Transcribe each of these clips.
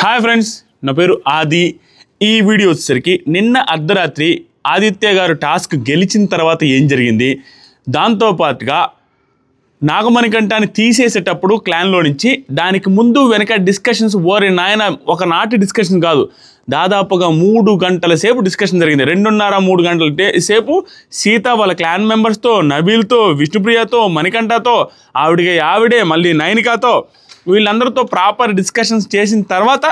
Hi friends, నా పేరు ఆది. ఈ వీడియో వచ్చేసరికి నిన్న అర్ధరాత్రి ఆదిత్య గారు టాస్క్ గెలిచిన తర్వాత ఏం జరిగింది, దాంతోపాటుగా నాగమణికంఠని తీసేసేటప్పుడు క్లాన్లో నుంచి దానికి ముందు వెనక డిస్కషన్స్ ఓరి నాయన ఒకనాటి డిస్కషన్ కాదు, దాదాపుగా 3 గంటల సేపు డిస్కషన్ జరిగింది. 2.5-3 గంటల సేపు సీత వాళ్ళ క్లాన్ మెంబర్స్తో, నబీల్తో, విష్ణుప్రియతో, మణికంఠతో, ఆవిడే మళ్ళీ నైనికాతో వీళ్ళందరితో ప్రాపర్ డిస్కషన్స్ చేసిన తర్వాత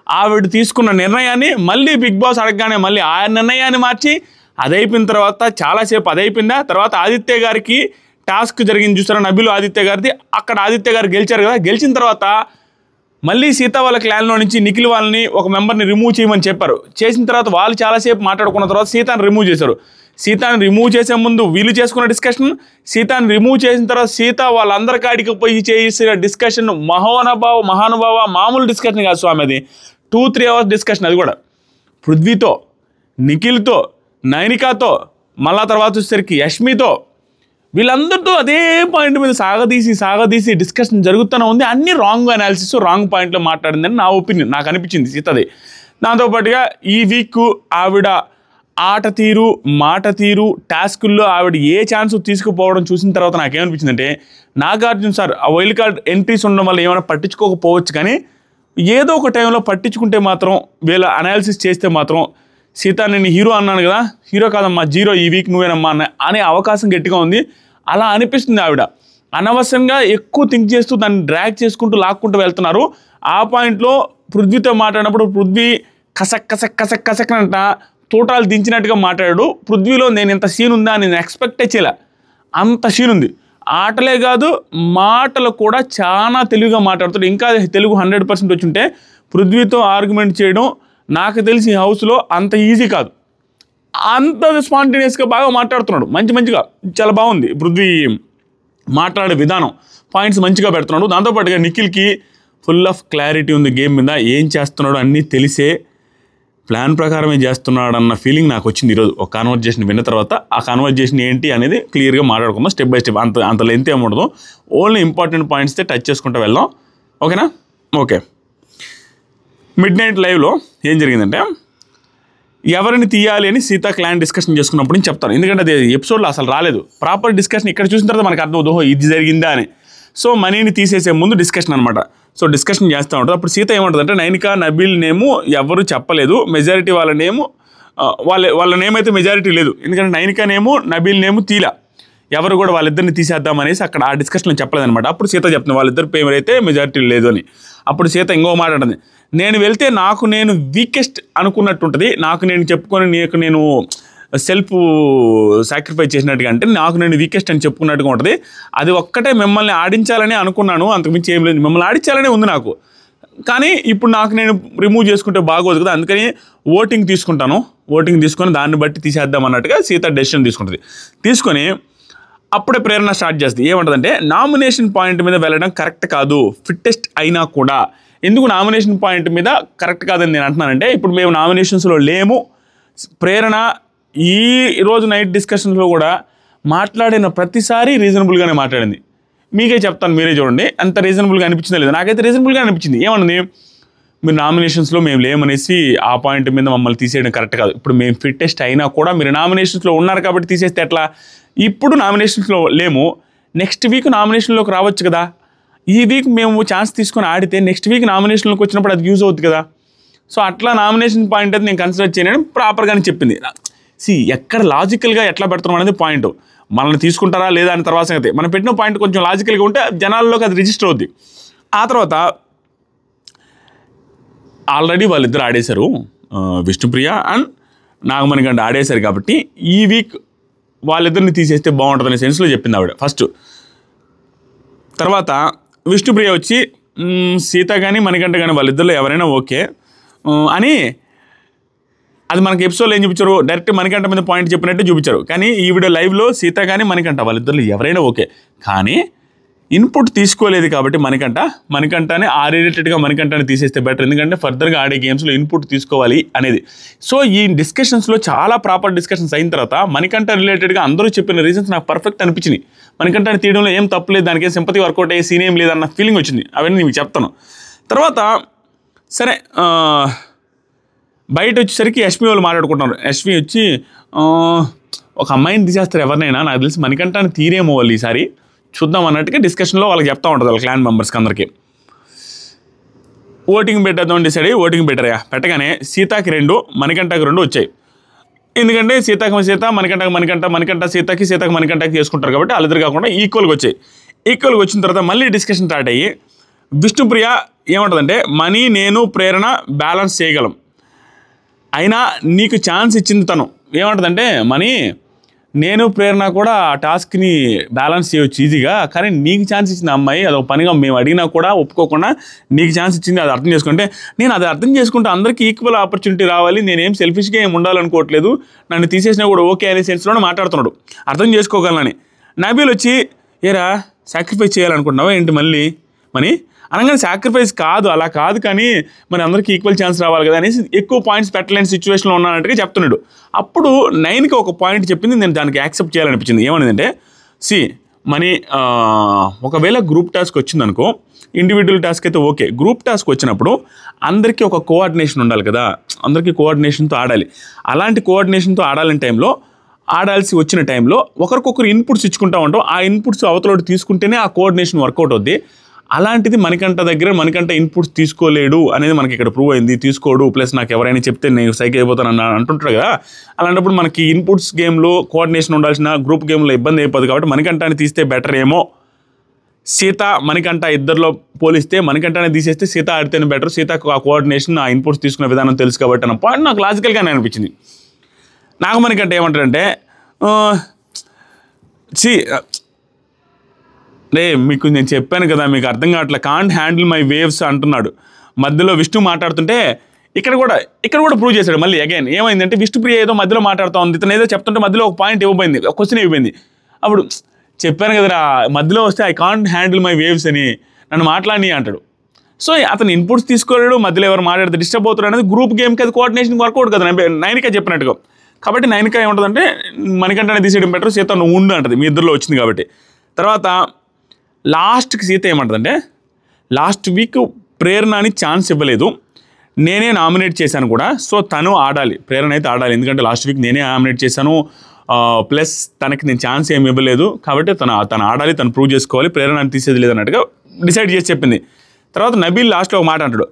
ఆవిడ తీసుకున్న నిర్ణయాన్ని మళ్ళీ బిగ్ బాస్ అడగగానే మళ్ళీ ఆ నిర్ణయాన్ని మార్చి అదైపోయిన తర్వాత చాలాసేపు అదైపోయిందా తర్వాత ఆదిత్య గారికి టాస్క్ జరిగింది చూసారా, నబీలు ఆదిత్య గారిది. అక్కడ ఆదిత్య గారు గెలిచారు కదా, గెలిచిన తర్వాత మళ్ళీ సీత వాళ్ళ క్లాన్లో నుంచి నిఖిల్ వాళ్ళని ఒక మెంబర్ని రిమూవ్ చేయమని చెప్పారు. చేసిన తర్వాత వాళ్ళు చాలాసేపు మాట్లాడుకున్న తర్వాత సీతని రిమూవ్ చేశారు. సీతని రిమూవ్ చేసే ముందు వీళ్ళు చేసుకున్న డిస్కషన్, సీతని రిమూవ్ చేసిన తర్వాత సీత వాళ్ళందరి కాడికి పోయి చేసిన డిస్కషన్ మహానుభావ మామూలు డిస్కషన్ కాదు స్వామి, అది 2-3 అవర్స్ డిస్కషన్. అది కూడా పృథ్వీతో, నిఖిల్తో, నైనికాతో, మళ్ళా తర్వాత వచ్చేసరికి యష్మితో, వీళ్ళందరితో అదే పాయింట్ మీద సాగదీసి డిస్కషన్ జరుగుతూనే ఉంది. అన్ని రాంగ్ అనాలిసిస్, రాంగ్ పాయింట్లో మాట్లాడిందని నా ఒపీనియన్, నాకు అనిపించింది సీతది. దాంతోపాటుగా ఈ వీక్ ఆవిడ ఆట తీరు, మాట తీరు, టాస్కుల్లో ఆవిడ ఏ ఛాన్స్ తీసుకుపోవడం చూసిన తర్వాత నాకేమనిపించిందంటే, నాగార్జున సార్ ఆ వైల్డ్ కార్డ్ ఎంట్రీస్ ఉండడం వల్ల ఏమైనా పట్టించుకోకపోవచ్చు, కానీ ఏదో ఒక టైంలో పట్టించుకుంటే మాత్రం, వీళ్ళ అనాలిసిస్ చేస్తే మాత్రం సీత నేను హీరో అన్నాను కదా, హీరో కాదమ్మా జీరో, ఈ వీక్ నువ్వేనమ్మా అనే అవకాశం గట్టిగా ఉంది. అలా అనిపిస్తుంది. ఆవిడ అనవసరంగా ఎక్కువ థింక్ చేస్తూ దాన్ని డ్రాగ్ చేసుకుంటూ లాక్కుంటూ వెళ్తున్నారు. ఆ పాయింట్లో పృథ్వీతో మాట్లాడినప్పుడు పృథ్వీ కసక్ అంట తోటాలు దించినట్టుగా మాట్లాడాడు. పృథ్వీలో నేను ఇంత సీన్ ఉందా నేను ఎక్స్పెక్టే చేయలే, అంత సీన్ ఉంది. ఆటలే కాదు మాటలు కూడా చాలా తెలివిగా మాట్లాడుతాడు. ఇంకా తెలుగు 100% వచ్చి ఉంటే పృథ్వీతో ఆర్గ్యుమెంట్ చేయడం నాకు తెలిసి హౌస్లో అంత ఈజీ కాదు. అంత స్పాంటేనియస్గా బాగా మాట్లాడుతున్నాడు, మంచిగా చాలా బాగుంది పృథ్వీ మాట్లాడే విధానం, పాయింట్స్ మంచిగా పెడుతున్నాడు. దాంతోపాటుగా నిఖిల్కి ఫుల్ ఆఫ్ క్లారిటీ ఉంది గేమ్ మీద, ఏం చేస్తున్నాడు అన్నీ తెలిసే ప్లాన్ ప్రకారమే చేస్తున్నాడు అన్న ఫీలింగ్ నాకు వచ్చింది ఈరోజు. ఒక కాన్వర్జేషన్ విన్న తర్వాత ఆ కాన్వర్జేషన్ ఏంటి అనేది క్లియర్గా మాట్లాడుకుందాం, స్టెప్ బై స్టెప్. అంత లెంత్ ఏమి ఉండదు, ఓన్లీ ఇంపార్టెంట్ పాయింట్స్తే టచ్ చేసుకుంటూ వెళ్దాం, ఓకేనా? ఓకే. మిడ్ నైట్ లైవ్లో ఏం జరిగిందంటే, ఎవరిని తీయాలి అని సీత క్లాన్ డిస్కషన్ చేసుకున్నప్పుడు నేను చెప్తాను, ఎందుకంటే అది ఎపిసోడ్లో అసలు రాలేదు. ప్రాపర్ డిస్కషన్ ఇక్కడ చూసిన తర్వాత మనకు అర్థం అవుతుంది ఇది జరిగిందా అని. సో మనీని తీసేసే ముందు డిస్కషన్ అనమాట. సో డిస్కషన్ చేస్తూ ఉంటుంది. అప్పుడు సీత ఏమంటుందంటే, నైనికా నబీల్ నేము ఎవరు చెప్పలేదు, మెజారిటీ వాళ్ళ నేము వాళ్ళ నేమ్ అయితే మెజారిటీ లేదు, ఎందుకంటే నైనికా నేము నబీల్ నేము తీలా, ఎవరు కూడా వాళ్ళిద్దరిని తీసేద్దామనేసి అక్కడ ఆ డిస్కషన్లో చెప్పలేదనమాట. అప్పుడు సీత చెప్తుంది వాళ్ళిద్దరు పేరు అయితే మెజారిటీ లేదు అని. అప్పుడు సీత ఇంకో మాట్లాడింది, నేను వెళ్తే నాకు నేను వీకెస్ట్ అనుకున్నట్టు ఉంటుంది, నాకు నేను చెప్పుకొని నేను సెల్ఫ్ సాక్రిఫైస్ చేసినట్టుగా, అంటే నాకు నేను వీకెస్ట్ అని చెప్పుకున్నట్టుగా ఉంటుంది. అది ఒక్కటే మిమ్మల్ని ఆడించాలని అనుకున్నాను, అంతకుమించి ఏం లేదు, మిమ్మల్ని ఆడించాలనే ఉంది నాకు, కానీ ఇప్పుడు నాకు నేను రిమూవ్ చేసుకుంటే బాగోదు కదా, అందుకని ఓటింగ్ తీసుకొని దాన్ని బట్టి తీసేద్దాం అన్నట్టుగా సీత డెసిషన్ తీసుకొని అప్పుడే ప్రేరణ స్టార్ట్ చేస్తుంది. ఏమంటుందంటే, నామినేషన్ పాయింట్ మీద వెళ్ళడం కరెక్ట్ కాదు, ఫిట్టెస్ట్ అయినా కూడా. ఎందుకు నామినేషన్ పాయింట్ మీద కరెక్ట్ కాదని నేను అంటున్నానంటే, ఇప్పుడు మేము నామినేషన్స్లో లేము. ప్రేరణ ఈ రోజు నైట్ డిస్కషన్స్లో కూడా మాట్లాడిన ప్రతిసారి రీజనబుల్గానే మాట్లాడింది. మీకే చెప్తాను, మీరే చూడండి అంత రీజనబుల్గా అనిపించిందా లేదా. నాకైతే రీజనబుల్గా అనిపించింది. ఏమన్నది, మీరు నామినేషన్స్లో మేము లేమనేసి ఆ పాయింట్ మీద మమ్మల్ని తీసేయడం కరెక్ట్ కాదు. ఇప్పుడు మేము ఫిట్టెస్ట్ అయినా కూడా మీరు నామినేషన్స్లో ఉన్నారు కాబట్టి తీసేస్తే ఎట్లా? ఇప్పుడు నామినేషన్స్లో లేము, నెక్స్ట్ వీక్ నామినేషన్లోకి రావచ్చు కదా. ఈ వీక్ మేము ఛాన్స్ తీసుకొని ఆడితే నెక్స్ట్ వీక్ నామినేషన్లోకి వచ్చినప్పుడు అది యూజ్ అవుతుంది కదా. సో అట్లా నామినేషన్ పాయింట్ అయితే నేను కన్సిడర్ చేయను ప్రాపర్గానే చెప్పింది. ఎక్కడ లాజికల్గా ఎట్లా పెడుతున్నాం అనేది పాయింట్. మనల్ని తీసుకుంటారా లేదా అని తర్వాత సంగతి. మనం పెట్టిన పాయింట్ కొంచెం లాజికల్గా ఉంటే జనాల్లోకి అది రిజిస్టర్ అవుద్ది. ఆ తర్వాత ఆల్రెడీ వాళ్ళిద్దరు ఆడేశారు, విష్ణుప్రియ అండ్ నాగమణికంఠ ఆడేశారు కాబట్టి ఈ వీక్ వాళ్ళిద్దరిని తీసేస్తే బాగుంటుందనే సెన్స్లో చెప్పింది ఆవిడ ఫస్ట్. తర్వాత విష్ణుప్రియ వచ్చి సీత కానీ మణికంఠ కానీ వాళ్ళిద్దరిలో ఎవరైనా ఓకే అని, అది మనకి ఎపిసోడ్లో ఏం చూపించారు, డైరెక్ట్ మణికంఠ మీద పాయింట్ చెప్పినట్టు చూపించారు. కానీ ఈ వీడియో లైవ్లో సీత కానీ మణికంఠ వాళ్ళిద్దరిలో ఎవరైనా ఓకే, కానీ ఇన్పుట్ తీసుకోలేదు కాబట్టి మణికంఠని ఆ రిలేటెడ్గా మణికంఠని తీసేస్తే బెటర్, ఎందుకంటే ఫర్దర్గా ఆడే గేమ్స్లో ఇన్పుట్ తీసుకోవాలి అనేది. సో ఈ డిస్కషన్స్లో చాలా ప్రాపర్ డిస్కషన్స్ అయిన తర్వాత మణికంఠ రిలేటెడ్గా అందరూ చెప్పిన రీజన్స్ నాకు పర్ఫెక్ట్ అనిపించినాయి. మణికంఠని తీయడంలో ఏం తప్పలేదు, దానికి సింపతి వర్కౌట్ అయ్యే సీన్ ఏం లేదన్న ఫీలింగ్ వచ్చింది. అవన్నీ మీకు చెప్తాను. తర్వాత సరే బయట వచ్చేసరికి యష్మి వాళ్ళు మాట్లాడుకుంటున్నారు. యష్మి వచ్చి ఒక అమ్మాయిని తీసేస్తారు ఎవరినైనా, నాకు తెలిసి మణికంఠని తీరేమో వాళ్ళు ఈసారి చూద్దాం అన్నట్టుగా డిస్కషన్లో వాళ్ళకి చెప్తా ఉంటుంది వాళ్ళ క్లాన్ మెంబర్స్కి అందరికీ. ఓటింగ్ పెట్టేద్దాం డిసైడ్ అయ్యి ఓటింగ్ పెట్టగానే సీతాకి 2, మణికంఠకి 2 వచ్చాయి. ఎందుకంటే సీతాకి సీత, మణికంఠ సీతకి మణికంఠకి చేసుకుంటారు కాబట్టి వాళ్ళిద్దరు కాకుండా ఈక్వల్గా వచ్చాయి. ఈక్వల్గా వచ్చిన తర్వాత మళ్ళీ డిస్కషన్ స్టార్ట్ అయ్యి విష్ణుప్రియ ఏమంటుందంటే మనీ నేను ప్రేరణ బ్యాలెన్స్ చేయగలం, అయినా నీకు ఛాన్స్ ఇచ్చింది తను. ఏమంటుందంటే మనీ నేను ప్రేరణ కూడా ఆ టాస్క్ని బ్యాలెన్స్ చేయవచ్చు ఈజీగా, కానీ నీకు ఛాన్స్ ఇచ్చింది అమ్మాయి, అదొక పనిగా మేము అడిగినా కూడా ఒప్పుకోకుండా నీకు ఛాన్స్ ఇచ్చింది, అది అర్థం చేసుకుంటే నేను అది అర్థం చేసుకుంటే అందరికీ ఈక్వల్ ఆపర్చునిటీ రావాలి, నేనేం సెల్ఫిష్గా ఏం ఉండాలనుకోవట్లేదు, నన్ను తీసేసినా కూడా ఓకే అనే సెన్స్లోనే మాట్లాడుతున్నాడు, అర్థం చేసుకోగలనని. నబీల్ వచ్చి ఏరా సాక్రిఫైస్ చేయాలనుకుంటున్నావా ఏంటి మళ్ళీ మనీ అనగానే, సాక్రిఫైస్ కాదు అలా కాదు, కానీ మరి అందరికీ ఈక్వల్ ఛాన్స్ రావాలి కదా అనేసి ఎక్కువ పాయింట్స్ పెట్టలేని సిచ్యువేషన్లో ఉన్నానంటే చెప్తున్నాడు. అప్పుడు 9కి ఒక పాయింట్ చెప్పింది, నేను దానికి యాక్సెప్ట్ చేయాలనిపించింది. ఏమనిందంటే మనీ ఒకవేళ గ్రూప్ టాస్క్ వచ్చిందనుకో, ఇండివిజువల్ టాస్క్ అయితే ఓకే, గ్రూప్ టాస్క్ వచ్చినప్పుడు అందరికీ ఒక కోఆర్డినేషన్ ఉండాలి కదా, అందరికీ కోఆర్డినేషన్తో ఆడాలి. అలాంటి కోఆర్డినేషన్తో ఆడాల్సి వచ్చిన టైంలో ఒకరికొకరు ఇన్పుట్స్ ఇచ్చుకుంటా ఉంటాం, ఆ ఇన్పుట్స్ అవతలోటి తీసుకుంటేనే ఆ కోఆర్డినేషన్ వర్కౌట్ అవుద్ది. అలాంటిది మణికంఠ ఇన్పుట్స్ తీసుకోలేడు అనేది మనకి ఇక్కడ ప్రూవ్ అయింది, తీసుకోడు, ప్లస్ నాకు ఎవరైనా చెప్తే నేను సైక్ అయిపోతాను అంటుంటాడు కదా. అలాంటప్పుడు మనకి ఇన్పుట్స్ గేమ్లో కోఆర్డినేషన్ ఉండాల్సిన గ్రూప్ గేమ్లో ఇబ్బంది అయిపోతుంది కాబట్టి మణికంఠని తీస్తే బెటర్ ఏమో. సీత మణికంఠ ఇద్దరిలో పోలిస్తే మణికంఠని తీసేస్తే సీత ఆడితేనే బెటర్, సీతకు ఆ కోఆర్డినేషన్ ఆ ఇన్పుట్స్ తీసుకునే విధానం తెలుసు కాబట్టి అన్న పాయింట్ నాకు లాజికల్గానే అనిపించింది. నాకు మణికంఠ ఏమంటారంటే మీకు నేను చెప్పాను కదా, మీకు అర్థం కావట్లే, కాంట్ హ్యాండిల్ మై వేవ్స్ అంటున్నాడు. మధ్యలో విష్ణు మాట్లాడుతుంటే ఇక్కడ కూడా ప్రూవ్ చేశాడు మళ్ళీ అగైన్. ఏమైందంటే విష్ణుప్రియ ఏదో మధ్యలో మాట్లాడుతూ ఉంది, ఇతను ఏదో చెప్తుంటే మధ్యలో ఒక పాయింట్ ఇవ్వబోయింది, ఒక క్వశ్చన్ ఇవ్వబోయింది. అప్పుడు చెప్పాను కదరా మధ్యలో వస్తే I can't handle my waves అని నన్ను మాట్లాడి అంటాడు. సో అతను ఇన్పుట్స్ తీసుకోలేడు, మధ్యలో ఎవరు మాట్లాడితే డిస్టర్బ్ అవుతాడు అనేది గ్రూప్ గేమ్కి అది కోఆర్డినేషన్ వర్కౌట్ కదా, నైనిక చెప్పినట్టుగా. కాబట్టి నైనిక ఏముంటుందంటే మణికంఠని తీసేయడం బెటర్, సీత నువ్వు ఉండు అంటది, మీ ఇద్దరిలో వచ్చింది కాబట్టి. తర్వాత లాస్ట్కి సీత ఏమంటుందంటే లాస్ట్ వీక్ ప్రేరణని ఛాన్స్ ఇవ్వలేదు, నేనే నామినేట్ చేశాను కూడా, సో తను ఆడాలి, ప్రేరణ అయితే ఆడాలి, ఎందుకంటే లాస్ట్ వీక్ నేనే నామినేట్ చేశాను, ప్లస్ తనకి నేను ఛాన్స్ ఏమి ఇవ్వలేదు కాబట్టి తను ఆడాలి, తను ప్రూవ్ చేసుకోవాలి, ప్రేరణని తీసేది లేదన్నట్టుగా డిసైడ్ చేసి చెప్పింది. తర్వాత నబీల్ లాస్ట్లో ఒక మాట అంటాడు,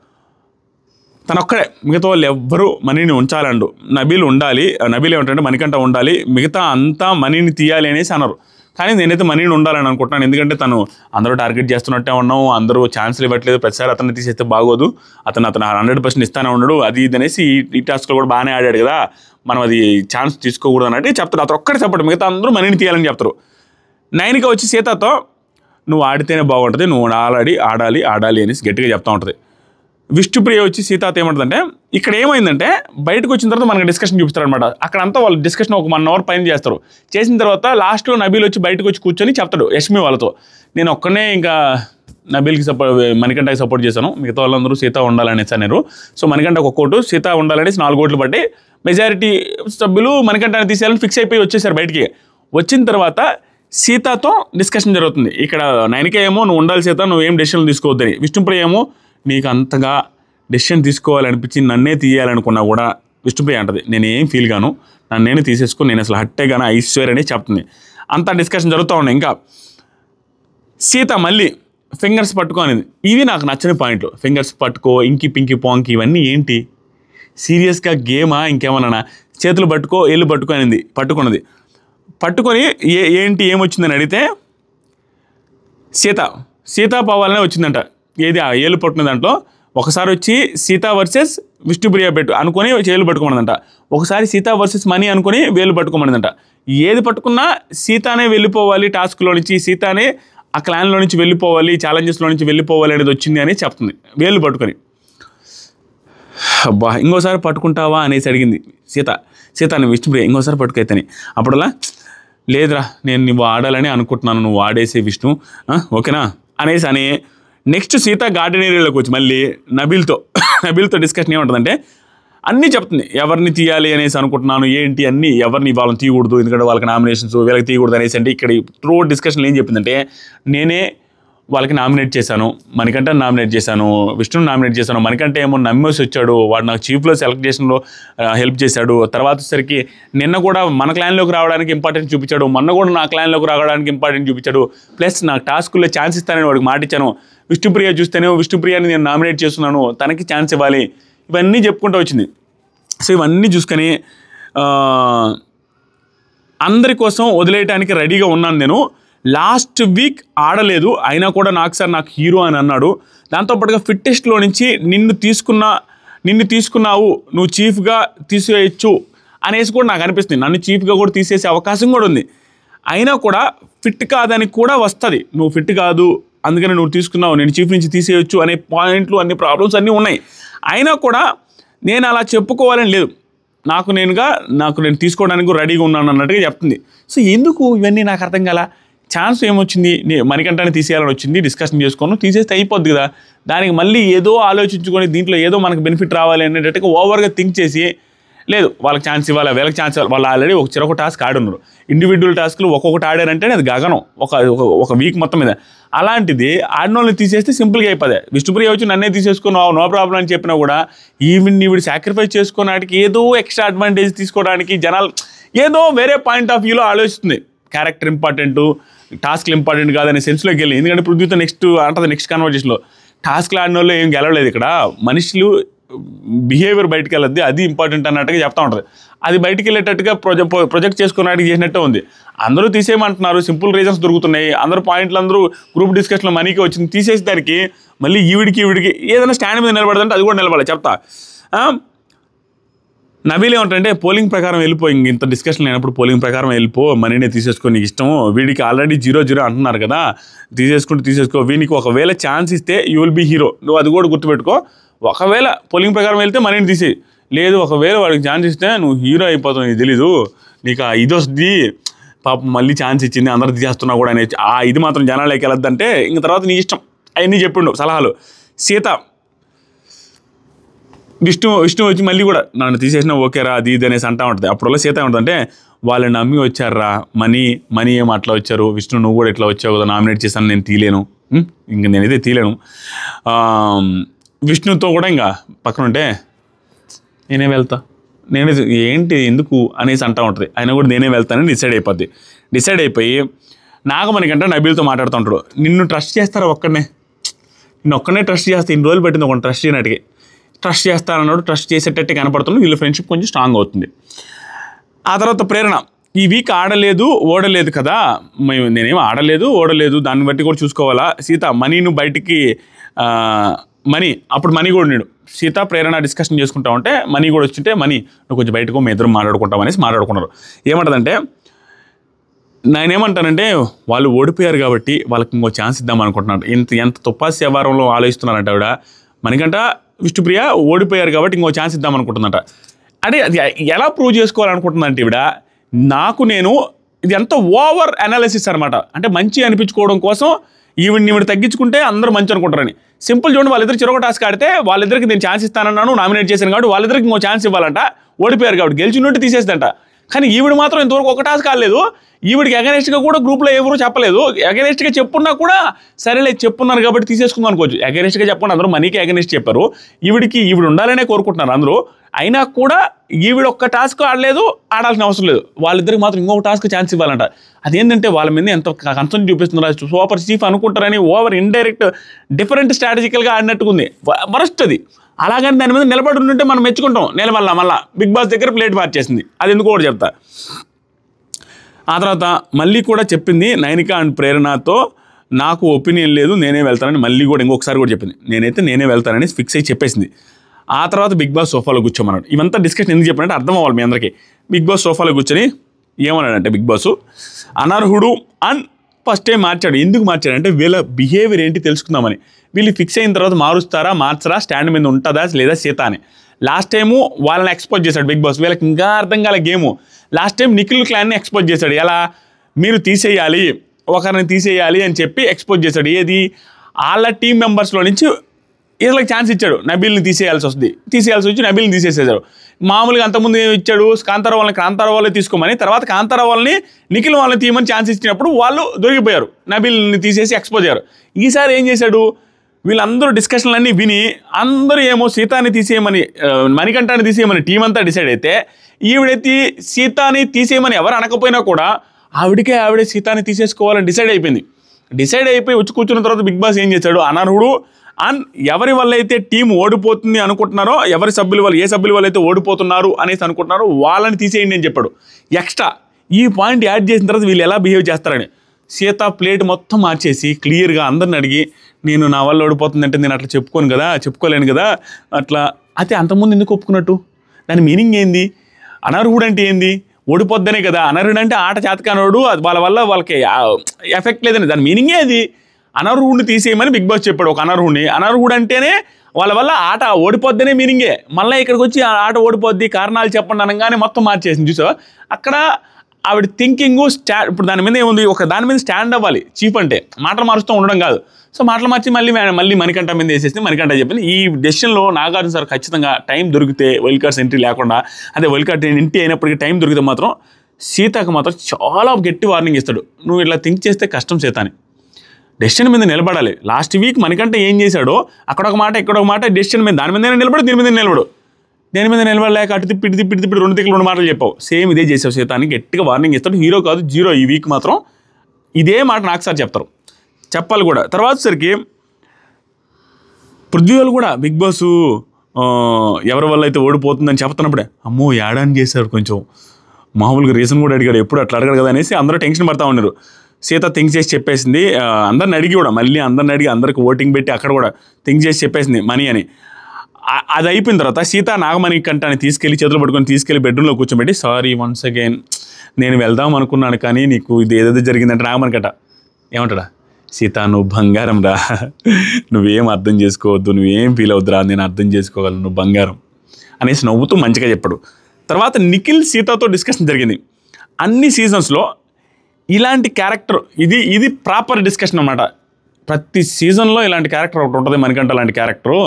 తను ఒక్కడే, మిగతా వాళ్ళు ఎవ్వరూ మనీని ఉంచాలండు, నబీల్ ఉండాలి, నబీల్ ఏమంటే మణికంఠ ఉండాలి, మిగతా అంతా మనీని తీయాలి అనేసి అన్నారు. కానీ నేనైతే మనీని ఉండాలని అనుకుంటున్నాను, ఎందుకంటే తను అందరూ టార్గెట్ చేస్తున్నట్టే ఉన్నాం, అందరూ ఛాన్స్లు ఇవ్వట్లేదు, ప్రతిసారి అతన్ని తీసేస్తే బాగోదు, అతను 100% ఇస్తానే ఉన్నాడు, అది ఇది అనేసి ఈ టాస్క్లో కూడా బాగానే ఆడాడు కదా, మనం అది ఛాన్స్ తీసుకోకూడదు అన్నట్టు చెప్తారు. అతను ఒక్కడే చెప్పడు, మిగతా అందరూ మనీని తీయాలని చెప్తారు. నైనిక వచ్చి సీతతో నువ్వు ఆడితేనే బాగుంటుంది, నువ్వు ఆడాలి అనేసి గట్టిగా చెప్తూ ఉంటుంది. విష్ణుప్రియ వచ్చి సీతాతో ఏమంటుందంటే ఇక్కడ ఏమైందంటే బయటకు వచ్చిన తర్వాత మనకి డిస్కషన్ చూపిస్తారనమాట. అక్కడంతా వాళ్ళు డిస్కషన్ ఒక 1 అవర్ పైన చేస్తారు. చేసిన తర్వాత లాస్ట్లో నబీల్ వచ్చి బయటకు వచ్చి కూర్చొని చెప్తాడు యష్మి వాళ్ళతో, నేను ఒక్కనే ఇంకా నబీల్కి మణికంఠకి సపోర్ట్ చేశాను, మిగతా వాళ్ళందరూ సీత ఉండాలనేసి అన్నారు. సో మణికంఠకు ఒక ఓటు, సీత ఉండాలనేసి 4 ఓట్లు పట్టి మెజారిటీ సభ్యులు మణికంఠని తీసేయాలని ఫిక్స్ అయిపోయి వచ్చేసారు బయటికి. వచ్చిన తర్వాత సీతతో డిస్కషన్ జరుగుతుంది. ఇక్కడ నైనిక ఏమో నువ్వు ఉండాలి సీత, నువ్వేం డెసిషన్లు తీసుకోవద్దని, విష్ణుప్రియ ఏమో నీకు అంతగా డెసిషన్ తీసుకోవాలనిపించి నన్నే తీయాలనుకున్నా కూడా విష్ణుప్రియ అంటది నేనేం ఫీల్ గాను, నన్ను తీసేసుకుని నేను అసలు హట్టే గాను ఐశ్వర్య అని చెప్తుంది. అంతా డిస్కషన్ జరుగుతూ ఉన్నాయి. ఇంకా సీత మళ్ళీ ఫింగర్స్ పట్టుకో అనేది, ఇవి నాకు నచ్చని పాయింట్లు. ఫింగర్స్ పట్టుకో, ఇంకి పింకి పాంకి, ఇవన్నీ ఏంటి సీరియస్గా గేమా ఇంకేమన్నా, చేతులు పట్టుకో ఏళ్ళు పట్టుకో అనేది పట్టుకొని ఏంటి ఏమొచ్చిందని అడిగితే సీత పోవాలనే వచ్చిందంట. ఏది ఆ ఏళ్ళు పట్టుకున్న దాంట్లో ఒకసారి వచ్చి సీత వర్సెస్ విష్ణుప్రియ పెట్టు అనుకొని ఏళ్ళు పట్టుకోమన్నదంట, ఒకసారి సీత వర్సెస్ మనీ అనుకొని వేలు పట్టుకోమన్నదంట. ఏది పట్టుకున్నా సీతానే వెళ్ళిపోవాలి టాస్క్లో నుంచి, సీతానే ఆ క్లాన్లో నుంచి వెళ్ళిపోవాలి, ఛాలెంజెస్లో నుంచి వెళ్ళిపోవాలి అనేది వచ్చింది అని చెప్తుంది వేలు పట్టుకొని. అబ్బా ఇంకోసారి పట్టుకుంటావా అనేసి అడిగింది సీతాని విష్ణుప్రియ, ఇంకోసారి పట్టుకైతేని. అప్పుడలా లేదురా నేను నువ్వు ఆడాలని అనుకుంటున్నాను, నువ్వు ఆడేసే విష్ణు ఓకేనా అనేసి అని నెక్స్ట్ సీత గార్డెన్ ఏరియాలోకి వచ్చి మళ్ళీ నబీల్తో డిస్కషన్ ఏముంటుందంటే అన్నీ చెప్తుంది, ఎవరిని తీయాలి అనేసి అనుకుంటున్నాను ఏంటి అన్నీ, ఎవరిని వాళ్ళని తీయకూడదు ఎందుకంటే వాళ్ళకి నామినేషన్స్ వీళ్ళకి తీయకూడదు అనేసి. అంటే ఇక్కడ త్రూ డిస్కషన్ ఏం చెప్పిందంటే నేనే వాళ్ళకి నామినేట్ చేశాను, మణికంఠ నామినేట్ చేశాను, విష్ణుని నామినేట్ చేశాను. మణికంఠ ఏమో నమ్మేసి వచ్చాడు, వాడు నాకు చీఫ్లో సెలెక్టేషన్లో హెల్ప్ చేశాడు. తర్వాత వచ్చేసరికి నిన్న కూడా మన క్లాన్లోకి రావడానికి ఇంపార్టెన్స్ చూపించాడు, మొన్న కూడా నా క్లాన్లోకి రావడానికి ఇంపార్టెన్స్ చూపించాడు. ప్లస్ నాకు టాస్కుల్లో ఛాన్స్ ఇస్తానని వాడికి మాట ఇచ్చాను. విష్ణుప్రియ చూస్తేనే విష్ణుప్రియని నేను నామినేట్ చేస్తున్నాను, తనకి ఛాన్స్ ఇవ్వాలి, ఇవన్నీ చెప్పుకుంటూ వచ్చింది. సో ఇవన్నీ చూసుకొని అందరి కోసం వదిలేయడానికి రెడీగా ఉన్నాను నేను. లాస్ట్ వీక్ ఆడలేదు, అయినా కూడా నాకు హీరో అని అన్నాడు. దాంతోపాటుగా ఫిట్ టెస్ట్లో నుంచి నిన్ను తీసుకున్నావు, నువ్వు చీఫ్గా తీసేయచ్చు అనేసి కూడా నాకు అనిపిస్తుంది. నన్ను చీఫ్గా కూడా తీసేసే అవకాశం కూడా ఉంది. అయినా కూడా ఫిట్ కాదని కూడా వస్తుంది, నువ్వు ఫిట్ కాదు అందుకని నువ్వు తీసుకున్నావు, నేను చీఫ్ నుంచి తీసేయచ్చు అనే పాయింట్లు, అన్ని ప్రాబ్లమ్స్ అన్నీ ఉన్నాయి. అయినా కూడా నేను అలా చెప్పుకోవాలని లేదు, నాకు నేను తీసుకోవడానికి రెడీగా ఉన్నాను అన్నట్టుగా చెప్తుంది. సో ఎందుకు ఇవన్నీ నాకు అర్థం కాల. ఛాన్స్ ఏమొచ్చింది, మణికంఠని తీసేయాలని వచ్చింది, డిస్కషన్ చేసుకోను, తీసేస్తే అయిపోద్ది కదా. దానికి మళ్ళీ ఏదో ఆలోచించుకొని దీంట్లో ఏదో మనకు బెనిఫిట్ రావాలి అనేటట్టుగా ఓవర్గా థింక్ చేసి, లేదు వాళ్ళకి ఛాన్స్ ఇవ్వాలి, వీళ్ళకి ఛాన్స్ ఇవ్వాలి. వాళ్ళు ఆల్రెడీ ఒక టాస్క్ ఆడున్నారు, ఇండివిజువల్ టాస్క్లు ఒక్కొక్కటి ఆడారంటే అది గగనం ఒక వీక్ మొత్తం మీద. అలాంటిది ఆడిన వాళ్ళని తీసేస్తే సింపుల్గా అయిపోతుంది. విష్ణుప్రియ వచ్చి నన్నే తీసేసుకున్నావు నో ప్రాబ్లం అని చెప్పినా కూడా ఈవిడ సాక్రిఫైస్ చేసుకోవడానికి ఏదో ఎక్స్ట్రా అడ్వాంటేజ్ తీసుకోవడానికి జనాలు ఏదో వేరే పాయింట్ ఆఫ్ వ్యూలో ఆలోచిస్తుంది. క్యారెక్టర్ ఇంపార్టెంట్, టాస్క్లు ఇంపార్టెంట్ కాదనే సెన్స్లోకి వెళ్ళి. ఎందుకంటే పృథ్వీతో నెక్స్ట్ కన్వర్జేషన్లో టాస్క్లు ఆడిన వాళ్ళు ఏం గెలవలేదు, ఇక్కడ మనుషులు బిహేవియర్ బయటకు వెళ్ళద్ది, అది ఇంపార్టెంట్ అన్నట్టుగా చెప్తా ఉంటుంది. అది బయటికి వెళ్ళేటట్టుగా ప్రొజెక్ట్ చేసుకున్నట్టుగా చేసినట్టే ఉంది. అందరూ తీసేయమంటున్నారు, సింపుల్ రీజన్స్ దొరుకుతున్నాయి, అందరూ పాయింట్లు అందరూ గ్రూప్ డిస్కషన్లో మనీకి వచ్చింది, తీసేసి దానికి మళ్ళీ ఈవిడికి ఏదైనా స్టాండ్ మీద నిలబడదంటే అది కూడా నిలబడాలి చెప్తా. నబీల్ ఏమంటే పోలింగ్ ప్రకారం వెళ్ళిపో, ఇంత డిస్కషన్ లేనప్పుడు పోలింగ్ ప్రకారం వెళ్ళిపో, మనీనే తీసేసుకో, నీకు ఇష్టం, వీడికి ఆల్రెడీ 0-0 అంటున్నారు కదా, తీసేసుకో, వీనికి ఒకవేళ ఛాన్స్ ఇస్తే యూ విల్ బీ హీరో, నువ్వు అది కూడా గుర్తుపెట్టుకో. ఒకవేళ పోలింగ్ ప్రకారం వెళ్తే మనీని తీసేయి, లేదు ఒకవేళ వాడికి ఛాన్స్ ఇస్తే నువ్వు హీరో అయిపోతావు, నీకు తెలీదు, నీకు ఇది వస్తుంది, పాపం మళ్ళీ ఛాన్స్ ఇచ్చింది అందరూ తీసేస్తున్నావు కూడా అనేది ఇది మాత్రం జనాలకి వెళ్ళొద్దంటే ఇంక తర్వాత నీ ఇష్టం అవన్నీ చెప్పిండు సలహాలు. సీత విష్ణు వచ్చి మళ్ళీ కూడా నన్ను తీసేసినా ఓకేరా అది ఇది అనేసి అంటా ఉంటుంది. అప్పుడల్లా సీత ఏమంటుందంటే వాళ్ళని నమ్మి వచ్చారా, మనీ ఏం అట్లా వచ్చారు, విష్ణు నువ్వు కూడా ఇట్లా వచ్చావు కదా, నామినేట్ చేశాను, నేను తీయలేను, ఇంక నేనైతే తీయలేను. విష్ణుతో కూడా ఇంకా పక్కన ఉంటే నేనే వెళ్తా, ఏంటి ఎందుకు అనేసి అంటూ ఉంటుంది. ఆయన కూడా నేనే వెళ్తానని డిసైడ్ అయిపోయి నాగమణికంట నబీల్తో మాట్లాడుతూ ఉంటాడు. నిన్ను ట్రస్ట్ చేస్తారా నిన్ను ఒక్కనే ట్రస్ట్ చేస్తే, ఇన్ని రోజులు పెట్టింది ఒక ట్రస్ట్ చేయనట్టుగా, ట్రస్ట్ చేస్తారన్నాడు, ట్రస్ట్ చేసేటట్టు కనపడుతుంది, వీళ్ళ ఫ్రెండ్షిప్ కొంచెం స్ట్రాంగ్ అవుతుంది. ఆ తర్వాత ప్రేరణ ఈ వీక్ ఓడలేదు కదా, నేనేం ఓడలేదు, దాన్ని బట్టి కూడా చూసుకోవాలా. సీత మనీను బయటికి అప్పుడు మనీ కూడా ఉన్నాడు, సీత ప్రేరణ డిస్కషన్ చేసుకుంటా ఉంటే మనీ కూడా వచ్చింటే, నువ్వు కొంచెం బయటకు మీ ఇద్దరు మాట్లాడుకుంటాం అనేసి మాట్లాడుకున్నారు. ఏమంటుందంటే నేనేమంటానంటే వాళ్ళు ఓడిపోయారు కాబట్టి వాళ్ళకి ఇంకో ఛాన్స్ ఇద్దాం అనుకుంటున్నాడు. ఎంత తుపాసి వ్యవహారంలో ఆలోచిస్తున్నారంట ఆవిడ. మనకంట విష్ణుప్రియ ఓడిపోయారు కాబట్టి ఇంకో ఛాన్స్ ఇద్దాం అనుకుంటుందంట. అంటే అది ఎలా ప్రూవ్ చేసుకోవాలనుకుంటుందంటే నేను ఇది ఎంత ఓవర్ అనాలిసిస్ అనమాట. అంటే మంచి అనిపించుకోవడం కోసం ఈవిడ తగ్గించుకుంటే అందరూ మంచి అనుకుంటారని. సింపుల్ చూడండి, వాళ్ళిద్దరు చెరొక టాస్క్ ఆడితే వాళ్ళిద్దరికి నేను ఛాన్స్ ఇస్తానన్నాను, నామినేట్ చేశాను కాబట్టి వాళ్ళిద్దరికి ఇంకో ఛాన్స్ ఇవ్వాలంట. ఓడిపోయారు కాబట్టి గెలిచినట్టు తీసేస్తుందంట. కానీ ఈవిడ మాత్రం ఇంతవరకు ఒక టాస్క్ ఆడలేదు. ఈవిడికి అగెనెస్ట్గా కూడా గ్రూప్లో ఎవరు చెప్పలేదు. అగెనెస్ట్గా చెప్పున్నా కూడా సరేలే చెప్పున్నారు కాబట్టి తీసేసుకుందాం అనుకోవచ్చు. అగెనెస్ట్గా చెప్పండి, అందరూ మనీకి అగెనెస్ట్ చెప్పారు. ఈవిడ ఉండాలనే కోరుకుంటున్నారు అందరూ. అయినా కూడా ఈవిడ ఒక్క టాస్క్ ఆడలేదు, ఆడాల్సిన అవసరం లేదు. వాళ్ళిద్దరికి మాత్రం ఇంకొక టాస్క్ ఛాన్స్ ఇవ్వాలంట. అదేంటంటే వాళ్ళ మీద ఎంత కన్సర్న్ చూపిస్తున్నారు, సూపర్ చీఫ్ అనుకుంటారని ఓవర్ ఇండైరెక్ట్ డిఫరెంట్ స్ట్రాటజికల్గా ఆడినట్టుగా ఉంది. వరస్ట్ అది. అలాగని దాని మీద నిలబడి ఉంటే మనం మెచ్చుకుంటాం. మళ్ళీ బిగ్ బాస్ దగ్గర ప్లేట్ మార్చేసింది, అది ఎందుకు కూడా చెప్తా. ఆ తర్వాత మళ్ళీ కూడా చెప్పింది నైనిక అండ్ ప్రేరణతో నాకు ఒపీనియన్ లేదు, నేనే వెళ్తానని మళ్ళీ కూడా ఇంకొకసారి కూడా చెప్పింది. నేనే వెళ్తానని ఫిక్స్ అయ్యి చెప్పేసింది. ఆ తర్వాత బిగ్ బాస్ సోఫాలో కూర్చోమన్నాడు. ఇవంతా డిస్కషన్ ఎందుకు చెప్పానంటే అర్థం అవ్వాలి మీ అందరికీ. బిగ్ బాస్ సోఫాలో కూర్చొని ఏమన్నాడంటే బిగ్ బాస్ అనర్హుడు అని ఫస్ట్ టైం మార్చాడు. ఎందుకు మార్చాడంటే వీళ్ళ బిహేవియర్ ఏంటి తెలుసుకుందామని. వీళ్ళు ఫిక్స్ అయిన తర్వాత మార్చరా, స్టాండ్ మీద ఉంటుందా లేదా సీత అని. లాస్ట్ టైము వాళ్ళని ఎక్స్పోజ్ చేశాడు బిగ్ బాస్. వీళ్ళకి ఇంకా అర్థం కాలే గేము. లాస్ట్ టైం నిఖిల్ క్లాన్ని ఎక్స్పోజ్ చేశాడు. ఎలా, మీరు ఒకరిని తీసేయాలి అని చెప్పి ఎక్స్పోజ్ చేశాడు. ఏది, వాళ్ళ టీం మెంబర్స్లో నుంచి వీళ్ళకి ఛాన్స్ ఇచ్చాడు, నబీల్ని తీసేయాల్సి వచ్చి నబీల్ని తీసేసేసాడు. మామూలుగా అంతకుముందు ఏమి ఇచ్చాడు, కాంతారావు వాళ్ళని తీసుకోమని, తర్వాత కాంతారావు వాళ్ళని నిఖిల్ వాళ్ళని తీయమని ఛాన్స్ ఇచ్చినప్పుడు వాళ్ళు దొరికిపోయారు, నబీల్ని తీసేసి ఎక్స్పోజ్ అయ్యారు. ఈసారి ఏం చేశాడు, వీళ్ళందరూ డిస్కషన్లన్నీ విని అందరూ ఏమో సీతాని తీసేయమని, మణికంఠాన్ని తీసేయమని టీం అంతా డిసైడ్ అయితే, ఈవిడైతే సీతాని తీసేయమని ఎవరు అనకపోయినా కూడా ఆవిడే సీతాని తీసేసుకోవాలని డిసైడ్ అయిపోయి వచ్చి కూర్చున్న తర్వాత బిగ్ బాస్ ఏం చేశాడు, అనర్హుడు ఎవరి వల్ల అయితే టీం ఓడిపోతుంది అనుకుంటున్నారో, ఏ సభ్యుల వల్ల అయితే ఓడిపోతున్నారు అనేసి అనుకుంటున్నారో వాళ్ళని తీసేయండి అని చెప్పాడు. ఎక్స్ట్రా ఈ పాయింట్ యాడ్ చేసిన తర్వాత వీళ్ళు ఎలా బిహేవ్ చేస్తారని సీత ప్లేట్ మొత్తం మార్చేసి క్లియర్గా అందరిని అడిగి, నేను నా వల్ల ఓడిపోతుందంటే నేను అట్లా చెప్పుకోలేను కదా అట్లా. అయితే అంతకుముందు ఎందుకు ఒప్పుకున్నట్టు, దాని మీనింగ్ ఏంది, అనర్హుడు అంటే ఏంది, ఓడిపోద్దనే కదా. అనర్హుడు అంటే ఆట చేతకానోడు, అది వాళ్ళకి ఎఫెక్ట్ లేదని, దాని మీనింగే అది. అనర్హుడిని తీసేయమని బిగ్ బాస్ చెప్పాడు. ఒక అనర్హుడు అంటేనే వాళ్ళ వల్ల ఆట ఓడిపోద్దనే మీనింగే. మళ్ళీ ఇక్కడికి వచ్చి ఆట ఓడిపోద్ది కారణాలు చెప్పండి అనగానే మొత్తం మార్చేసింది. చూసా అక్కడ ఆవిడ థింకింగ్ ఇప్పుడు దాని మీద ఏముంది, దాని మీద స్టాండ్ అవ్వాలి చీఫ్ అంటే, మాటలు మారుస్తూ ఉండడం కాదు. సో మాటలు మార్చి మళ్ళీ మణికంఠ మీద వేసేసి మణికంఠ చెప్పింది. ఈ డెసిషన్లో నాగార్జున సార్ ఖచ్చితంగా టైం దొరికితే, వైల్డ్ కార్డ్స్ ఎంట్రీ లేకుండా, అదే వైల్డ్ కార్డ్ ఎంట్రీ అయినప్పటికీ టైం దొరికితే మాత్రం సీతకు మాత్రం చాలా గట్టి వార్నింగ్ ఇస్తాడు. నువ్వు ఇట్లా థింక్ చేస్తే కష్టం సీత అని. డెసిషన్ మీద నిలబడాలి. లాస్ట్ వీక్ మణికంఠ ఏం చేశాడో అక్కడ ఒక మాట ఇక్కడ ఒక మాట, డెసిషన్ మీద దాని మీద నిలబడు, దేని మీద నిలబడలేక అటు తిప్పి రెండు తిక్కలు 2 మాటలు చెప్పావు. సేమ్ ఇదే చేసావు సీత అని గట్టిగా వార్నింగ్ ఇస్తాడు. హీరో కాదు జీరో ఈ వీక్ మాత్రం ఇదే మాట నాకు సార్ చెప్పాలి కూడా. తర్వాత సరికి పృథ్వీ వాళ్ళు కూడా బిగ్ బాస్ ఎవరి వల్ల అయితే ఓడిపోతుందని చెప్తున్నప్పుడే అమ్మో యాడాన్ని చేశారు, కొంచెం మామూలుగా రీజన్ కూడా అడిగాడు, ఎప్పుడు అట్లా అడగడు కదా అనేసి అందరూ టెన్షన్ పడతా ఉన్నారు. సీత థింక్ చేసి చెప్పేసింది, అందరిని అడిగి కూడా మళ్ళీ అందరికి ఓటింగ్ పెట్టి అక్కడ కూడా థింక్ చేసి చెప్పేసింది మనీ అని. అది అయిపోయిన తర్వాత సీత నాగమణికంఠాన్ని చేతులు పట్టుకొని బెడ్రూమ్లో కూర్చోబెట్టి, సారీ వన్స్ అగైన్ నేను వెళ్దాం అనుకున్నాను కానీ నీకు ఇది ఏదైతే జరిగిందంటే నాగమణికంఠ ఏమంటాడా, సీత నువ్వు బంగారం రా, నువ్వేం అర్థం చేసుకోవద్దు, నువ్వేం ఫీల్ అవుద్దురా, నేను అర్థం చేసుకోగలను, నువ్వు బంగారం అనేసి నవ్వుతూ మంచిగా చెప్పాడు. తర్వాత నిఖిల్ సీతతో డిస్కషన్ జరిగింది. అన్ని సీజన్స్లో ఇలాంటి క్యారెక్టర్ ఇది ప్రాపర్ డిస్కషన్ అన్నమాట. ప్రతి సీజన్లో ఇలాంటి క్యారెక్టర్ ఒకటి ఉంటుంది మణికంఠ. లాంటి క్యారెక్టరు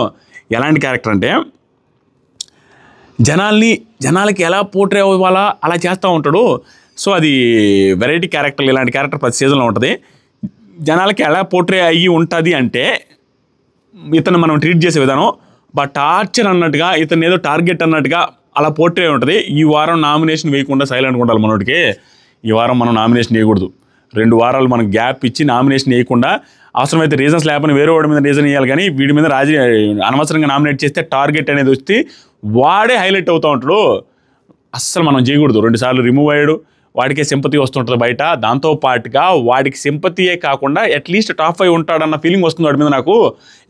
ఎలాంటి క్యారెక్టర్ అంటే జనాలకి ఎలా పోర్ట్రే అవ్వాలా అలా చేస్తూ ఉంటాడు. సో అది వెరైటీ క్యారెక్టర్. ఇలాంటి క్యారెక్టర్ ప్రతి సీజన్లో ఉంటుంది. జనాలకి ఎలా పోర్ట్రే అయ్యి ఉంటుంది అంటే ఇతను మనం ట్రీట్ చేసే విధానం టార్చర్ అన్నట్టుగా, ఇతను ఏదో టార్గెట్ అన్నట్టుగా అలా పోర్ట్రే ఉంటుంది. ఈ వారం నామినేషన్ వేయకుండా సైలెంట్గా ఉండాలి మనోడికి. ఈ వారం మనం నామినేషన్ వేయకూడదు, 2 వారాలు మనకు గ్యాప్ ఇచ్చి నామినేషన్ వేయకుండా, అవసరమైతే రీజన్స్ లేకపోతే వేరే వాడి మీద రీజన్ వేయాలి, కానీ వీడి మీద అనవసరంగా నామినేట్ చేస్తే టార్గెట్ అనేది వచ్చి వాడే హైలైట్ అవుతూ ఉంటాడు. అస్సలు మనం చేయకూడదు. 2 సార్లు రిమూవ్ అయ్యాడు, వాడికే సింపతి వస్తుంటుంది బయట. దాంతోపాటుగా వాడికి సింపతియే కాకుండా అట్లీస్ట్ టాప్ 5 ఉంటాడన్న ఫీలింగ్ వస్తుంది వాడి మీద నాకు.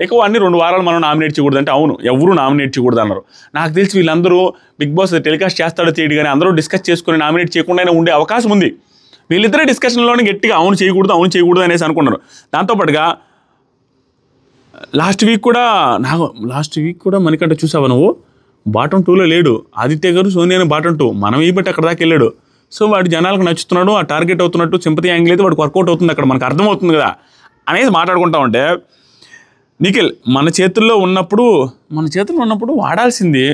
ఎక్కువ అన్ని 2 వారాలు మనం నామినేట్ చేయకూడదు అంటే అవును, ఎవరు నామినేట్ చేయకూడదు అన్నారు. నాకు తెలిసి వీళ్ళందరూ బిగ్ బాస్ టెలికాస్ట్ చేస్తాడో చేయడు కానీ అందరూ డిస్కస్ చేసుకుని నామినేట్ చేయకుండా ఉండే అవకాశం ఉంది. వీళ్ళిద్దరే డిస్కషన్లోనే గట్టిగా అవును చేయకూడదు అనేసి అనుకున్నారు. దాంతోపాటుగా లాస్ట్ వీక్ కూడా మణికంఠ చూసావా నువ్వు, బాటమ్ 2లో లేడు. ఆదిత్య గారు సోనియాని బాటమ్ 2 మనం ఈ బట్టి అక్కడ దాకా వెళ్ళాడు. సో వాడు జనాలకు నచ్చుతున్నాడు, ఆ టార్గెట్ అవుతున్నట్టు సింపతి యాంగిల్ అయితే వాడికి వర్కౌట్ అవుతుంది, అక్కడ మనకు అర్థమవుతుంది కదా అనేసి మాట్లాడుకుంటా ఉంటే, నిఖిల్ మన చేతుల్లో ఉన్నప్పుడు వాడాల్సింది